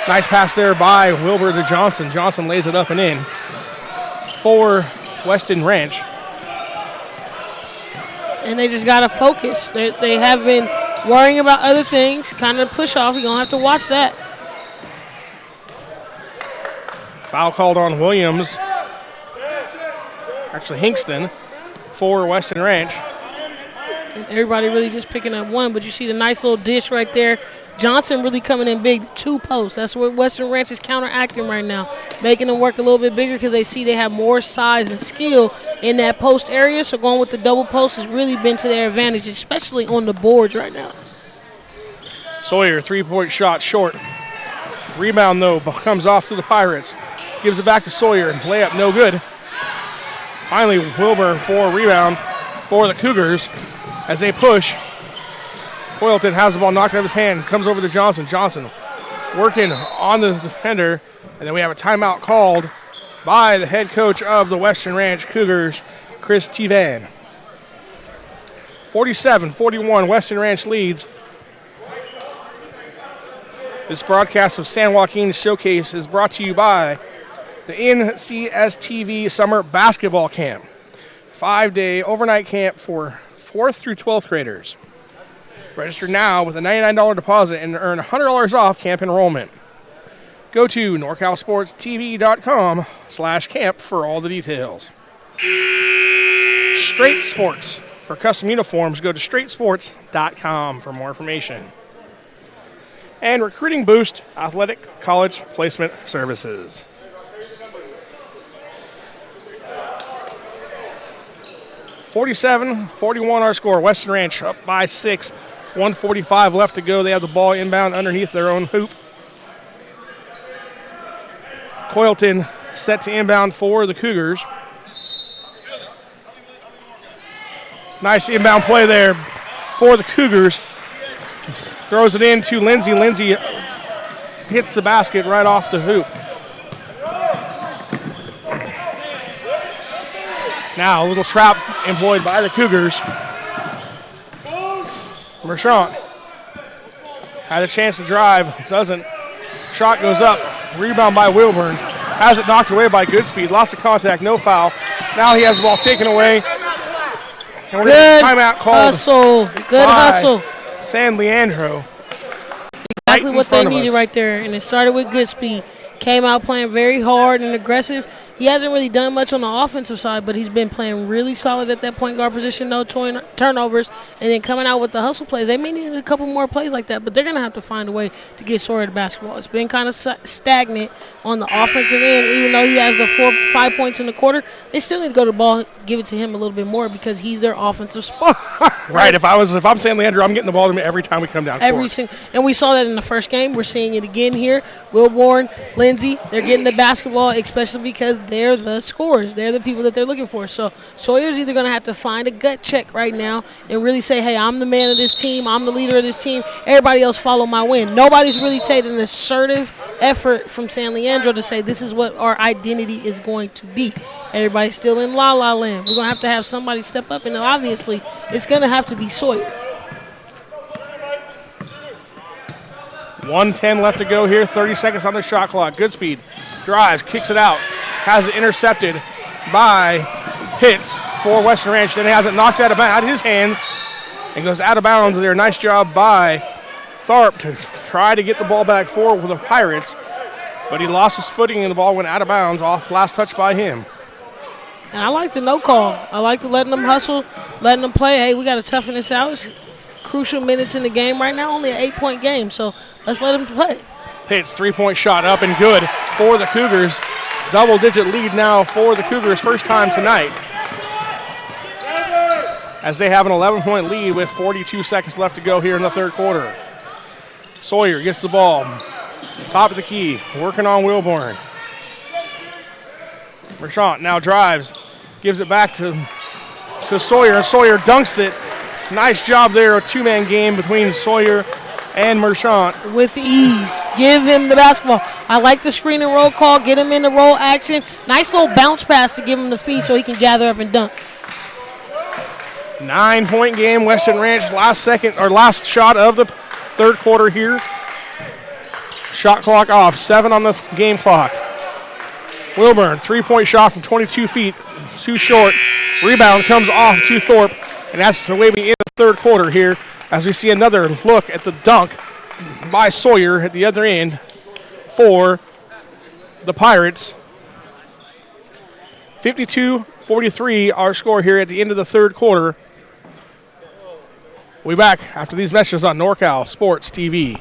Nice pass there by Wilbur to Johnson. Johnson lays it up and in for Weston Ranch. And they just got to focus. They have been worrying about other things, kind of push off. You're going to have to watch that. Foul called on Williams. Actually, Hinkston for Weston Ranch. And everybody really just picking up one, but you see the nice little dish right there. Johnson really coming in big, 2 posts. That's what Western Ranch is counteracting right now, making them work a little bit bigger because they see they have more size and skill in that post area. So going with the double post has really been to their advantage, especially on the boards right now. Sawyer, 3-point shot short. Rebound, though, comes off to the Pirates. Gives it back to Sawyer. Layup, no good. Finally, Wilbur for a rebound for the Cougars as they push. Coyleton has the ball knocked out of his hand. Comes over to Johnson. Johnson working on the defender. And then we have a timeout called by the head coach of the Western Ranch Cougars, Chris Tivan. 47-41, Western Ranch leads. This broadcast of San Joaquin Showcase is brought to you by the NCSTV Summer Basketball Camp. 5-day overnight camp for 4th through 12th graders. Register now with a $99 deposit and earn $100 off camp enrollment. Go to NorCalSportsTV.com/camp for all the details. Straight Sports. For custom uniforms, go to straightsports.com for more information. And Recruiting Boost, Athletic College Placement Services. (47-41) our score. Western Ranch up by 6. 1:45 left to go. They have the ball inbound underneath their own hoop. Coylton set to inbound for the Cougars. Nice inbound play there for the Cougars. Throws it in to Lindsay. Lindsay hits the basket right off the hoop. Now a little trap employed by the Cougars. Merchant had a chance to drive, doesn't. Shot goes up, rebound by Wilburn. Has it knocked away by Goodspeed. Lots of contact, no foul. Now he has the ball taken away. And we're going to timeout called. Hustle. Good hustle. San Leandro. Exactly what they needed right there. And it started with Goodspeed. Came out playing very hard and aggressive. He hasn't really done much on the offensive side, but he's been playing really solid at that point guard position, no turnovers, and then coming out with the hustle plays. They may need a couple more plays like that, but they're going to have to find a way to get Sawyer to basketball. It's been kind of stagnant on the offensive end. Even though he has the 4-5 points in the quarter, they still need to go to the ball, give it to him a little bit more because he's their offensive spark. Right. If I'm San Leandro, I'm getting the ball to him every time we come down court. And we saw that in the first game. We're seeing it again here. Wilborn, Lindsay, they're getting the basketball, especially because they're the scorers. They're the people that they're looking for. So Sawyer's either going to have to find a gut check right now and really say, hey, I'm the man of this team. I'm the leader of this team. Everybody else follow my win. Nobody's really taken an assertive effort from San Leandro to say this is what our identity is going to be. Everybody's still in la-la land. We're going to have somebody step up, and obviously it's going to have to be Sawyer. 1:10 left to go here. 30 seconds on the shot clock. Goodspeed drives, kicks it out. Has it intercepted by Hitz for Western Ranch. Then has it knocked out of his hands and goes out of bounds there. Nice job by Tharp to try to get the ball back forward with the Pirates, but he lost his footing and the ball went out of bounds off last touch by him. And I like the no call. I like the letting them hustle, letting them play. Hey, we got to toughen this out. It's crucial minutes in the game right now, only an 8-point game, so let's let them play. Hitz, 3-point shot up and good for the Cougars. Double-digit lead now for the Cougars, first time tonight, as they have an 11-point lead with 42 seconds left to go here in the third quarter. Sawyer gets the ball, top of the key, working on Wilborn. Merchant now drives, gives it back to Sawyer. Sawyer dunks it. Nice job there, a two-man game between Sawyer and Merchant. With ease. Give him the basketball. I like the screen and roll call. Get him in the roll action. Nice little bounce pass to give him the feed so he can gather up and dunk. 9-point game. Western Ranch last shot of the third quarter here. Shot clock off. 7 on the game clock. Wilburn, 3-point shot from 22 feet. Too short. Rebound comes off to Thorpe. And that's the way we end the third quarter here, as we see another look at the dunk by Sawyer at the other end for the Pirates. 52-43 our score here at the end of the third quarter. We'll be back after these messages on NorCal Sports TV.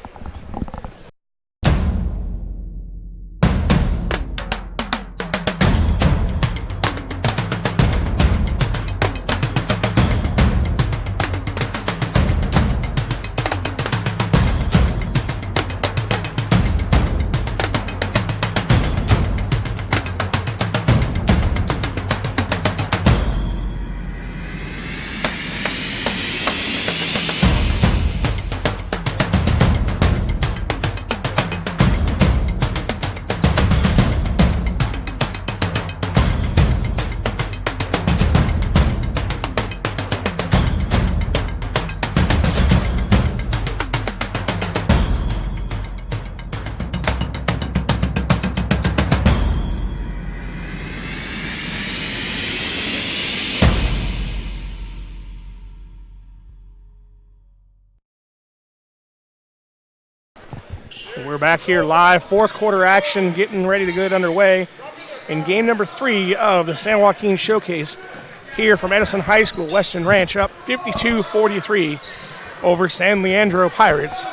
We're back here live, fourth quarter action, getting ready to get underway in game number 3 of the San Joaquin Showcase here from Edison High School. Weston Ranch up 52-43 over San Leandro Pirates.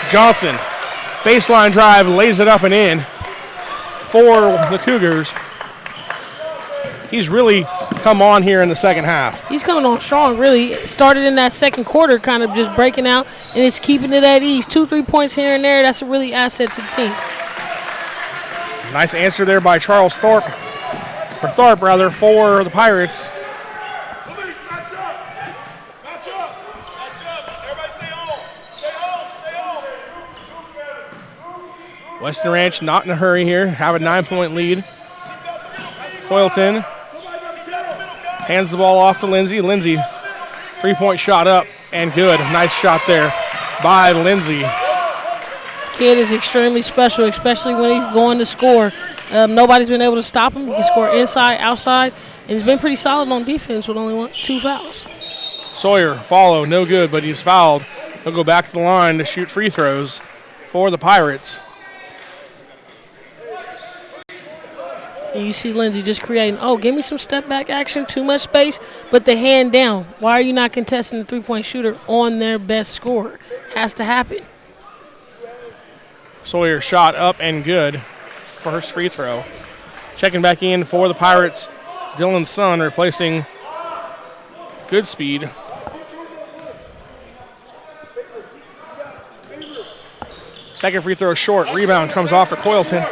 Johnson, baseline drive, lays it up and in for the Cougars. He's really come on here in the second half. He's coming on strong, really. Started in that second quarter, kind of just breaking out, and it's keeping it at ease. 2-3 points here and there. That's a really asset to the team. Nice answer there by Charles Thorpe, for the Pirates. Weston Ranch not in a hurry here, have a 9-point lead. Coylton hands the ball off to Lindsay. Lindsay, 3-point shot up and good. Nice shot there by Lindsay. Kid is extremely special, especially when he's going to score. Nobody's been able to stop him. He can score inside, outside, and he's been pretty solid on defense with only 2 fouls. Sawyer, follow, no good, but he's fouled. He'll go back to the line to shoot free throws for the Pirates. And you see Lindsay just creating, give me some step-back action, too much space, but the hand down. Why are you not contesting the three-point shooter on their best scorer? Has to happen. Sawyer shot up and good. First free throw. Checking back in for the Pirates, Dylan Sun replacing Goodspeed. Second free throw short. Rebound comes off to Coylton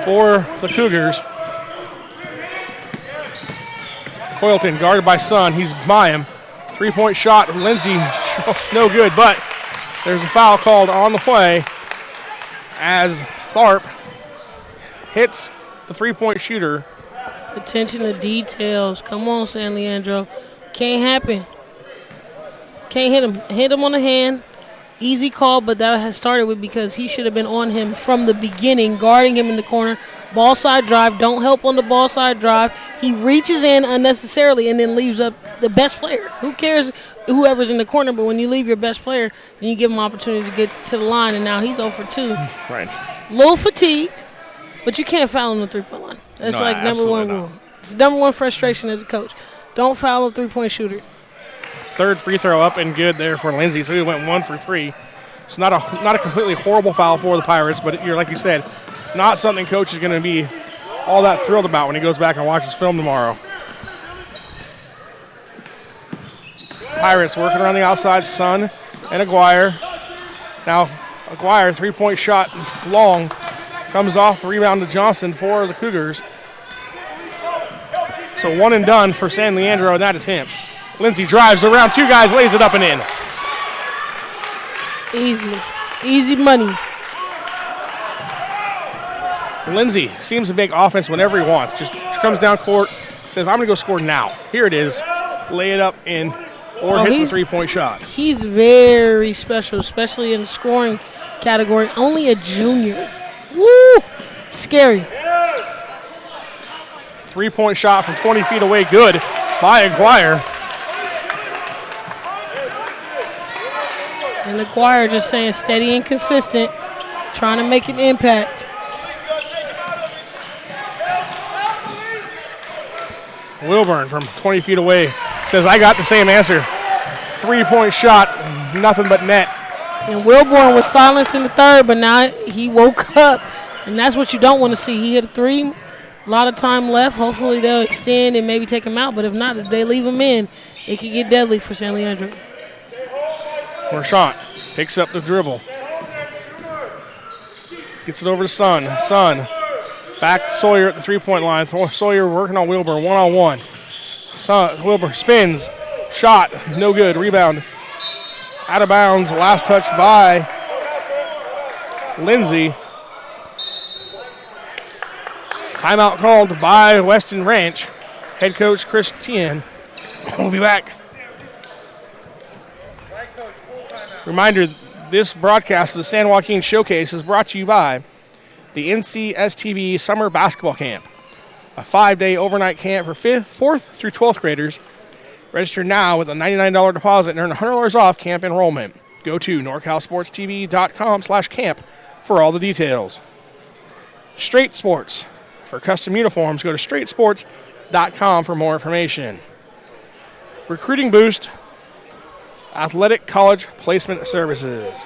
for the Cougars. Coylton guarded by Sun. He's by him. 3-point shot. Lindsay, no good, but there's a foul called on the play as Tharp hits the 3-point shooter. Attention to details. Come on, San Leandro. Can't happen. Can't hit him. Hit him on the hand. Easy call, but that has started with because he should have been on him from the beginning, guarding him in the corner. Ball side drive. Don't help on the ball side drive. He reaches in unnecessarily and then leaves up the best player. Who cares whoever's in the corner, but when you leave your best player, then you give him an opportunity to get to the line, and now he's 0 for 2. Right. A little fatigued, but you can't foul on the three-point line. That's number one rule. It's number one frustration as a coach. Don't foul a three-point shooter. Third free throw up and good there for Lindsay, so he went 1 for 3. It's not a completely horrible foul for the Pirates, but like you said, not something coach is going to be all that thrilled about when he goes back and watches film tomorrow. Pirates working around the outside, Sun and Aguirre. Now Aguirre, 3-point shot long, comes off, rebound to Johnson for the Cougars. So 1 and done for San Leandro, and that is him. Lindsay drives around 2 guys, lays it up and in. Easy money. Lindsay seems to make offense whenever he wants. Just comes down court, says, I'm going to go score now. Here it is. Lay it up in or hit the 3-point shot. He's very special, especially in the scoring category. Only a junior. Woo! Scary. 3-point shot from 20 feet away. Good by Aguirre. And Aguirre just saying steady and consistent, trying to make an impact. Wilburn from 20 feet away says, I got the same answer. 3-point shot, nothing but net. And Wilburn was silenced in the third, but now he woke up, and that's what you don't want to see. He hit a 3, a lot of time left. Hopefully they'll extend and maybe take him out, but if not, if they leave him in, it could get deadly for San Leandro. Marchant picks up the dribble. Gets it over to Sun. Sun back to Sawyer at the 3-point line. Sawyer working on Wilburn, one-on-one. Wilburn spins. Shot, no good. Rebound out of bounds. Last touch by Lindsay. Timeout called by Weston Ranch. Head coach Chris Tien will be back. Reminder, this broadcast of the San Joaquin Showcase is brought to you by the NCSTV Summer Basketball Camp, a 5-day overnight camp for 4th through 12th graders. Register now with a $99 deposit and earn $100 off camp enrollment. Go to NorCalSportsTV.com/camp for all the details. Straight Sports. For custom uniforms, go to straightsports.com for more information. Recruiting Boost. Athletic College Placement Services.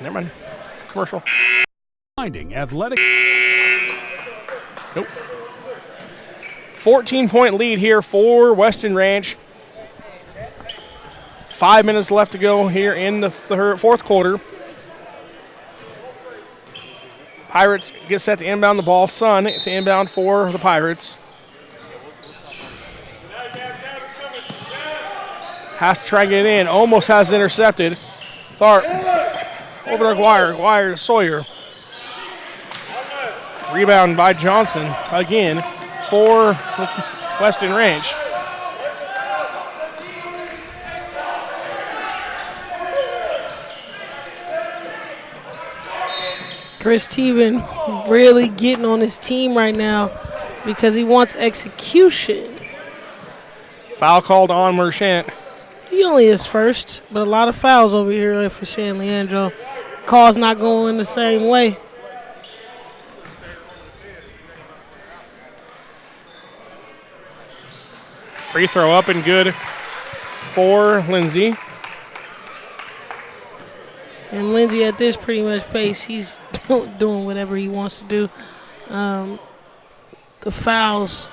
Never mind. Commercial. Finding athletic. Nope. 14-point lead here for Weston Ranch. 5 minutes left to go here in the fourth quarter. Pirates get set to inbound the ball. Sun to inbound for the Pirates. Has to try and get it in. Almost has it intercepted. Tharp over to Aguirre. Aguirre to Sawyer. Rebound by Johnson again for Weston Ranch. Chris Teven really getting on his team right now because he wants execution. Foul called on Merchant. He only is first, but a lot of fouls over here for San Leandro. Call's not going the same way. Free throw up and good for Lindsay. And Lindsay at this pretty much pace, he's doing whatever he wants to do. The fouls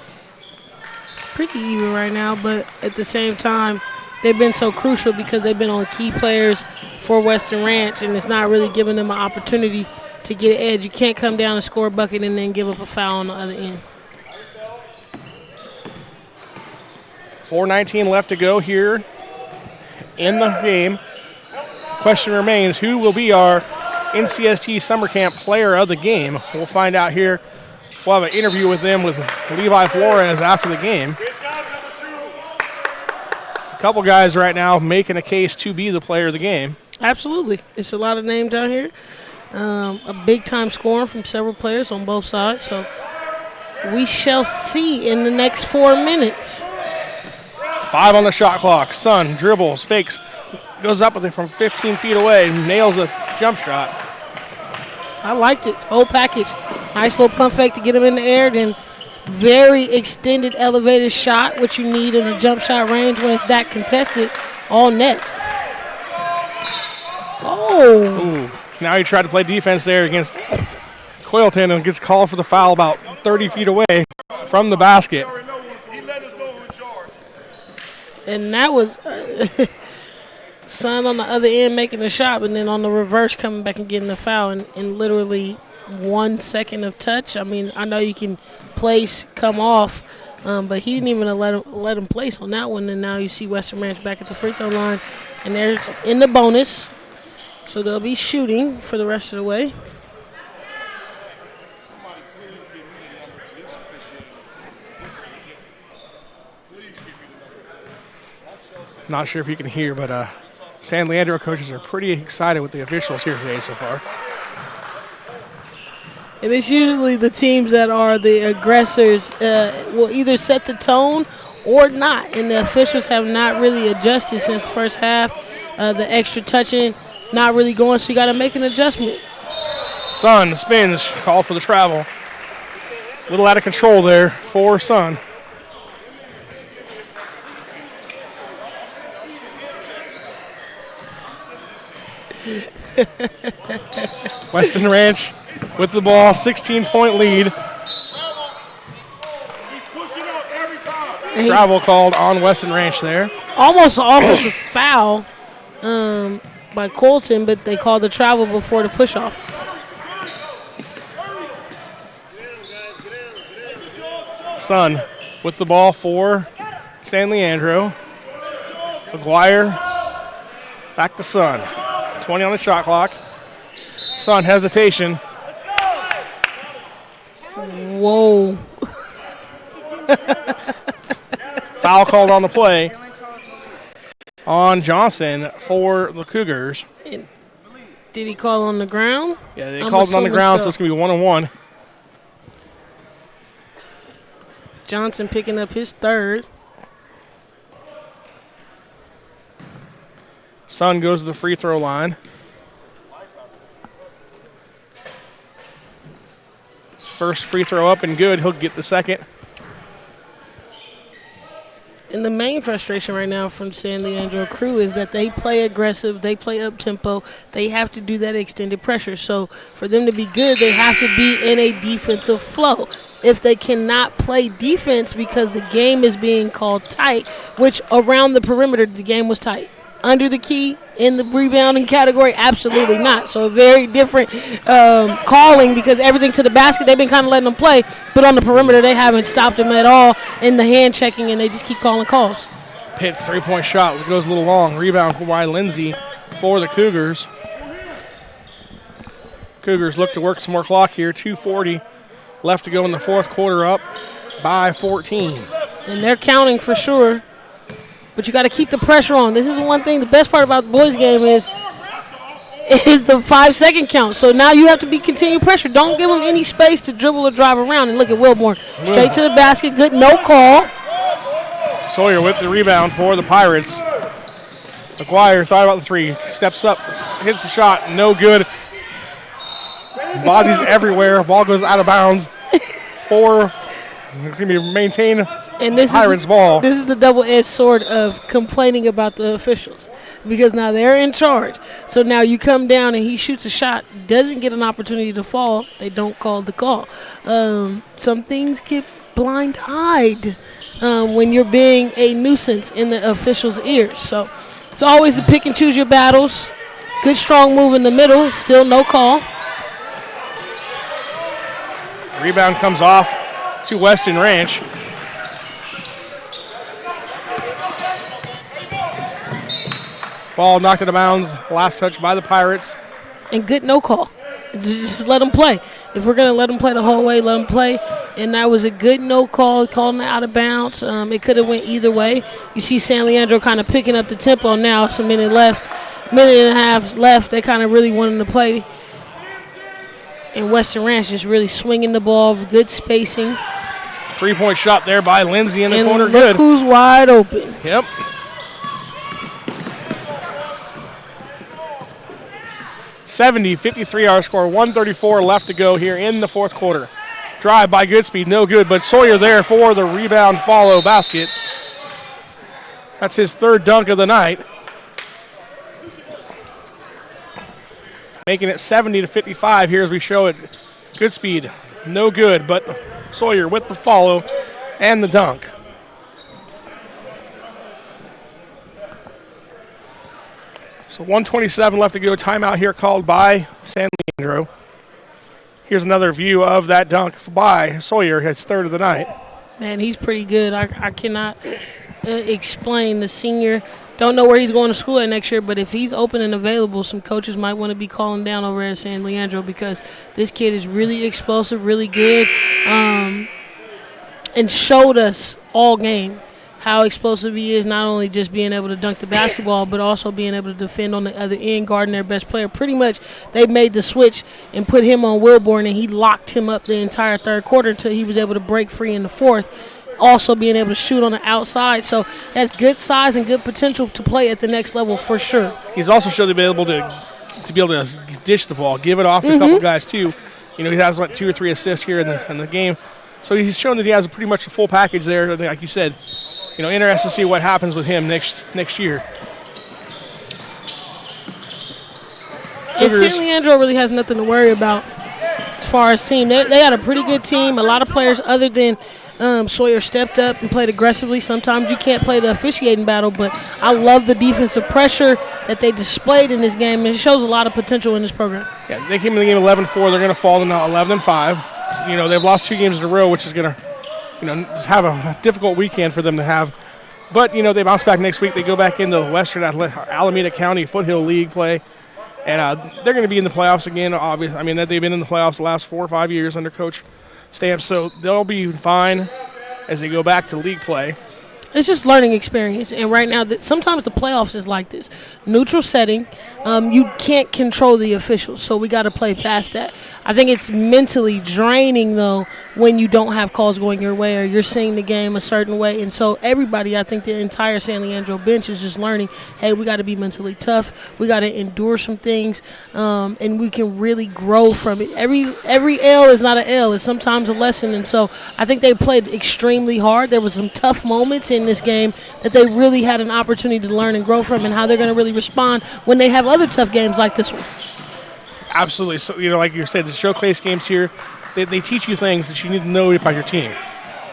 pretty even right now, but at the same time, they've been so crucial because they've been on key players for Western Ranch, and it's not really giving them an opportunity to get an edge. You can't come down and score a bucket and then give up a foul on the other end. 4:19 left to go here in the game. Question remains, who will be our NCST Summer Camp Player of the Game? We'll find out here. We'll have an interview with them with Levi Flores after the game. A couple guys right now making a case to be the Player of the Game. Absolutely. It's a lot of names out here. A big-time scoring from several players on both sides. So we shall see in the next 4 minutes. 5 on the shot clock. Sun dribbles, fakes, goes up with it from 15 feet away, nails a jump shot. I liked it. Whole package. Nice little pump fake to get him in the air. Then very extended elevated shot, which you need in the jump shot range when it's that contested, all net. Oh. Ooh. Now he tried to play defense there against Coylton and gets called for the foul about 30 feet away from the basket. And that was Sun on the other end making the shot, and then on the reverse coming back and getting the foul in literally 1 second of touch. I mean, I know you can place, come off, but he didn't even let him place on that one. And now you see Western Ranch back at the free throw line, and there's in the bonus. So they'll be shooting for the rest of the way. Not sure if you can hear, but San Leandro coaches are pretty excited with the officials here today so far. And it's usually the teams that are the aggressors will either set the tone or not. And the officials have not really adjusted since the first half. The extra touching not really going, so you got to make an adjustment. Sun spins, called for the travel. A little out of control there for Sun. Weston Ranch with the ball, 16-point lead. Travel called on Weston Ranch there. Almost an offensive foul by Colton, but they called the travel before the push-off. Sun with the ball for San Leandro. Aguirre back to Sun. 20 on the shot clock. Sun hesitation. Whoa. Foul called on the play on Johnson for the Cougars. Did he call on the ground? Yeah, they called it on the ground, so it's going to be 1-on-1. Johnson picking up his third. Sun goes to the free throw line. First free throw up and good. He'll get the second. And the main frustration right now from San Leandro crew is that they play aggressive, they play up-tempo, they have to do that extended pressure. So for them to be good, they have to be in a defensive flow. If they cannot play defense because the game is being called tight, which around the perimeter the game was tight. Under the key, in the rebounding category, absolutely not. So a very different calling because everything to the basket, they've been kind of letting them play. But on the perimeter, they haven't stopped them at all in the hand checking, and they just keep calling calls. Pitt's three-point shot goes a little long. Rebound by Lindsay for the Cougars. Cougars look to work some more clock here. 2:40 left to go in the fourth quarter, up by 14. And they're counting for sure. But you got to keep the pressure on. This is one thing. The best part about the boys' game is the 5-second count. So now you have to be continued pressure. Don't give them any space to dribble or drive around. And look at Wilborn. Straight to the basket. Good no call. Sawyer with the rebound for the Pirates. McGuire thought about the three. Steps up. Hits the shot. No good. Bodies everywhere. Ball goes out of bounds. It's going to be maintained. And this Pirates ball. This is the double-edged sword of complaining about the officials because now they're in charge. So now you come down and he shoots a shot, doesn't get an opportunity to fall. They don't call the call. Some things get blind-eyed when you're being a nuisance in the officials' ears. So it's always to pick and choose your battles. Good, strong move in the middle. Still no call. Rebound comes off to Weston Ranch. Ball knocked out of bounds. Last touch by the Pirates. And good no call. Just let them play. If we're going to let them play the whole way, let them play. And that was a good no call, calling it out of bounds. It could have went either way. You see San Leandro kind of picking up the tempo now. It's a minute left. Minute and a half left. They kind of really wanted to play. And Western Ranch just really swinging the ball. Good spacing. Three-point shot there by Lindsay in the corner. Look good. Who's wide open. Yep. .53 our score, 1:34 left to go here in the fourth quarter. Drive by Goodspeed, no good, but Sawyer there for the rebound follow basket. That's his third dunk of the night. Making it 70-55 here as we show it. Goodspeed, no good, but Sawyer with the follow and the dunk. So 1:27 left to go. Timeout here called by San Leandro. Here's another view of that dunk by Sawyer, his third of the night. Man, he's pretty good. I cannot explain the senior. Don't know where he's going to school at next year, but if he's open and available, some coaches might want to be calling down over at San Leandro because this kid is really explosive, really good, and showed us all game how explosive he is, not only just being able to dunk the basketball, but also being able to defend on the other end, guarding their best player. Pretty much they made the switch and put him on Wilborn, and he locked him up the entire third quarter until he was able to break free in the fourth, also being able to shoot on the outside. So that's good size and good potential to play at the next level for sure. He's also shown to be able to dish the ball, give it off to a couple guys too. You know, he has like 2 or 3 assists here in the game. So he's shown that he has pretty much a full package there, like you said. You know, interested to see what happens with him next year. And San Leandro really has nothing to worry about as far as team. They had a pretty good team. A lot of players other than Sawyer stepped up and played aggressively. Sometimes you can't play the officiating battle, but I love the defensive pressure that they displayed in this game. And it shows a lot of potential in this program. Yeah, they came in the game 11-4. They're going to fall to now 11-5. You know, they've lost 2 games in a row, which is going to, you know, just have a difficult weekend for them to have. But, you know, they bounce back next week. They go back into Western Alameda County Foothill League play. And they're going to be in the playoffs again, obviously. I mean, they've been in the playoffs the last 4 or 5 years under Coach Stamps. So they'll be fine as they go back to league play. It's just learning experience, and right now, sometimes the playoffs is like this. Neutral setting, you can't control the officials, so we got to play past that. I think it's mentally draining, though, when you don't have calls going your way or you're seeing the game a certain way. And so everybody, I think the entire San Leandro bench is just learning, hey, we got to be mentally tough. We got to endure some things, and we can really grow from it. Every L is not an L. It's sometimes a lesson. And so I think they played extremely hard. There was some tough moments in this game that they really had an opportunity to learn and grow from, and how they're going to really respond when they have other tough games like this one. Absolutely. So, like you said, the showcase games here, they teach you things that you need to know about your team.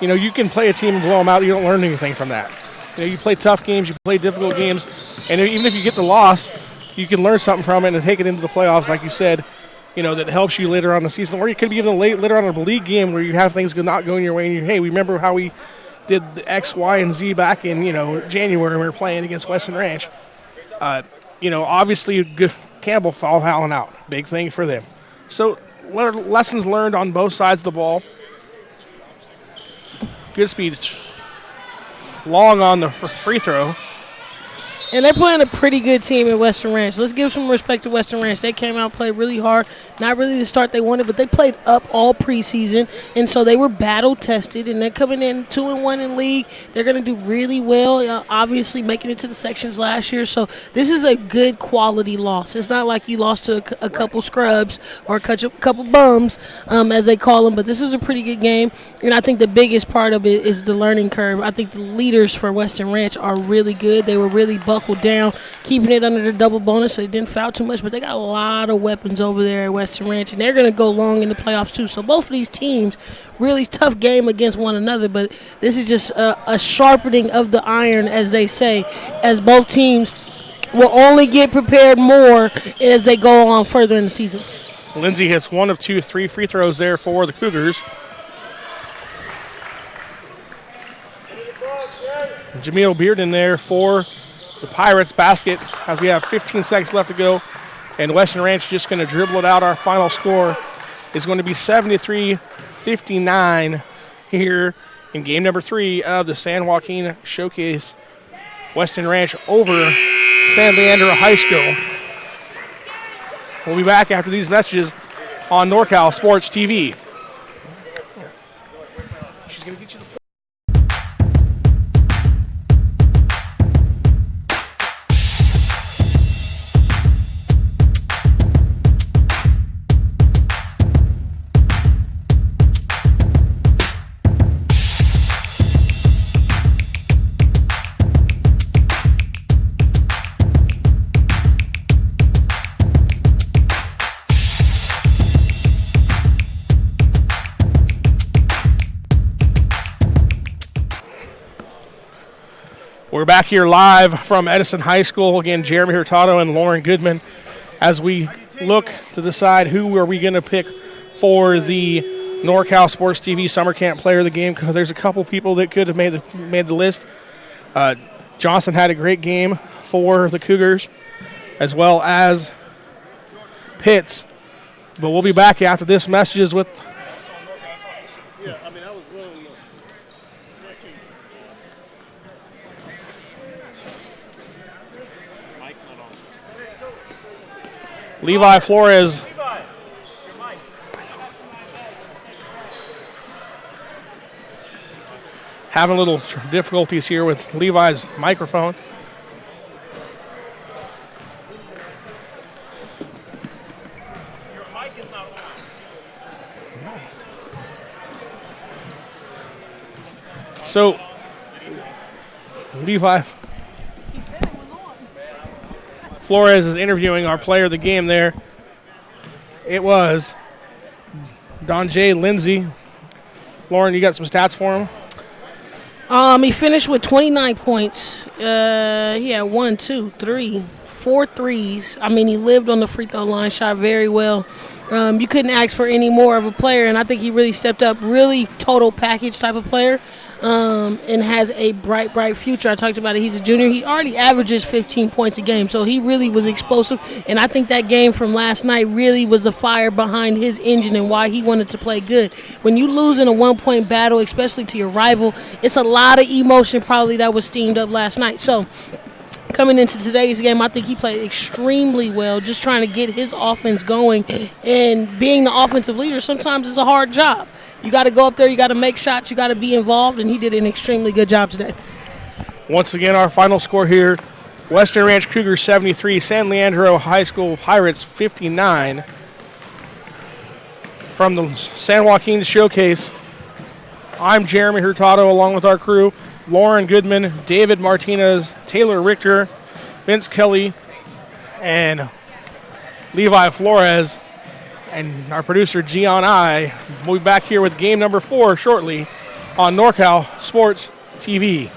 You can play a team and blow them out. You don't learn anything from that. You play tough games, you play difficult games, and even if you get the loss, you can learn something from it and take it into the playoffs, like you said, that helps you later on in the season. Or you could be even later on in a league game where you have things not going your way, and hey, remember how we did the X, Y, and Z back in, January when we were playing against Weston Ranch. Obviously, Campbell fouling out. Big thing for them. So, lessons learned on both sides of the ball. Good speed. Long on the free throw. And they're playing a pretty good team at Western Ranch. Let's give some respect to Western Ranch. They came out, played really hard. Not really the start they wanted, but they played up all preseason, and so they were battle-tested, and they're coming in 2-1 in league. They're going to do really well, obviously making it to the sections last year. So this is a good quality loss. It's not like you lost to a couple scrubs or a couple bums, as they call them, but this is a pretty good game, and I think the biggest part of it is the learning curve. I think the leaders for Western Ranch are really good. They were really buckled down, keeping it under the double bonus so they didn't foul too much, but they got a lot of weapons over there at Western Ranch, and they're going to go long in the playoffs too. So both of these teams, really tough game against one another, but this is just a sharpening of the iron, as they say, as both teams will only get prepared more as they go on further in the season. Lindsay hits 1 of 2 free throws there for the Cougars. Jameel Bearden there for the Pirates basket as we have 15 seconds left to go. And Western Ranch just going to dribble it out. Our final score is going to be 73-59 here in game number 3 of the San Joaquin Showcase. Western Ranch over San Leandro High School. We'll be back after these messages on NorCal Sports TV. She's going to get you the We're back here live from Edison High School. Again, Jeremy Hurtado and Lauren Goodman as we look to decide who are we going to pick for the NorCal Sports TV Summer Camp Player of the Game. There's a couple people that could have made the list. Johnson had a great game for the Cougars, as well as Pitts. But we'll be back after this messages with Levi Flores. Having a little difficulties here with Levi's microphone. So, Levi Flores is interviewing our player of the game there. It was Donjay Lindsay. Lauren, you got some stats for him? He finished with 29 points. He had 4 threes. I mean, he lived on the free throw line, shot very well. You couldn't ask for any more of a player, and I think he really stepped up. Really total package type of player. and has a bright future. I talked about it. He's a junior. He already averages 15 points a game, so he really was explosive. And I think that game from last night really was the fire behind his engine and why he wanted to play good. When you lose in a one-point battle, especially to your rival, it's a lot of emotion probably that was steamed up last night. So coming into today's game, I think he played extremely well, just trying to get his offense going. And being the offensive leader, sometimes it's a hard job. You got to go up there, you got to make shots, you got to be involved, and he did an extremely good job today. Once again, our final score here, Western Ranch Cougars 73, San Leandro High School Pirates 59. From the San Joaquin Showcase, I'm Jeremy Hurtado along with our crew, Lauren Goodman, David Martinez, Taylor Richter, Vince Kelly, and Levi Flores. And our producer, Gian I, will be back here with game number 4 shortly on NorCal Sports TV.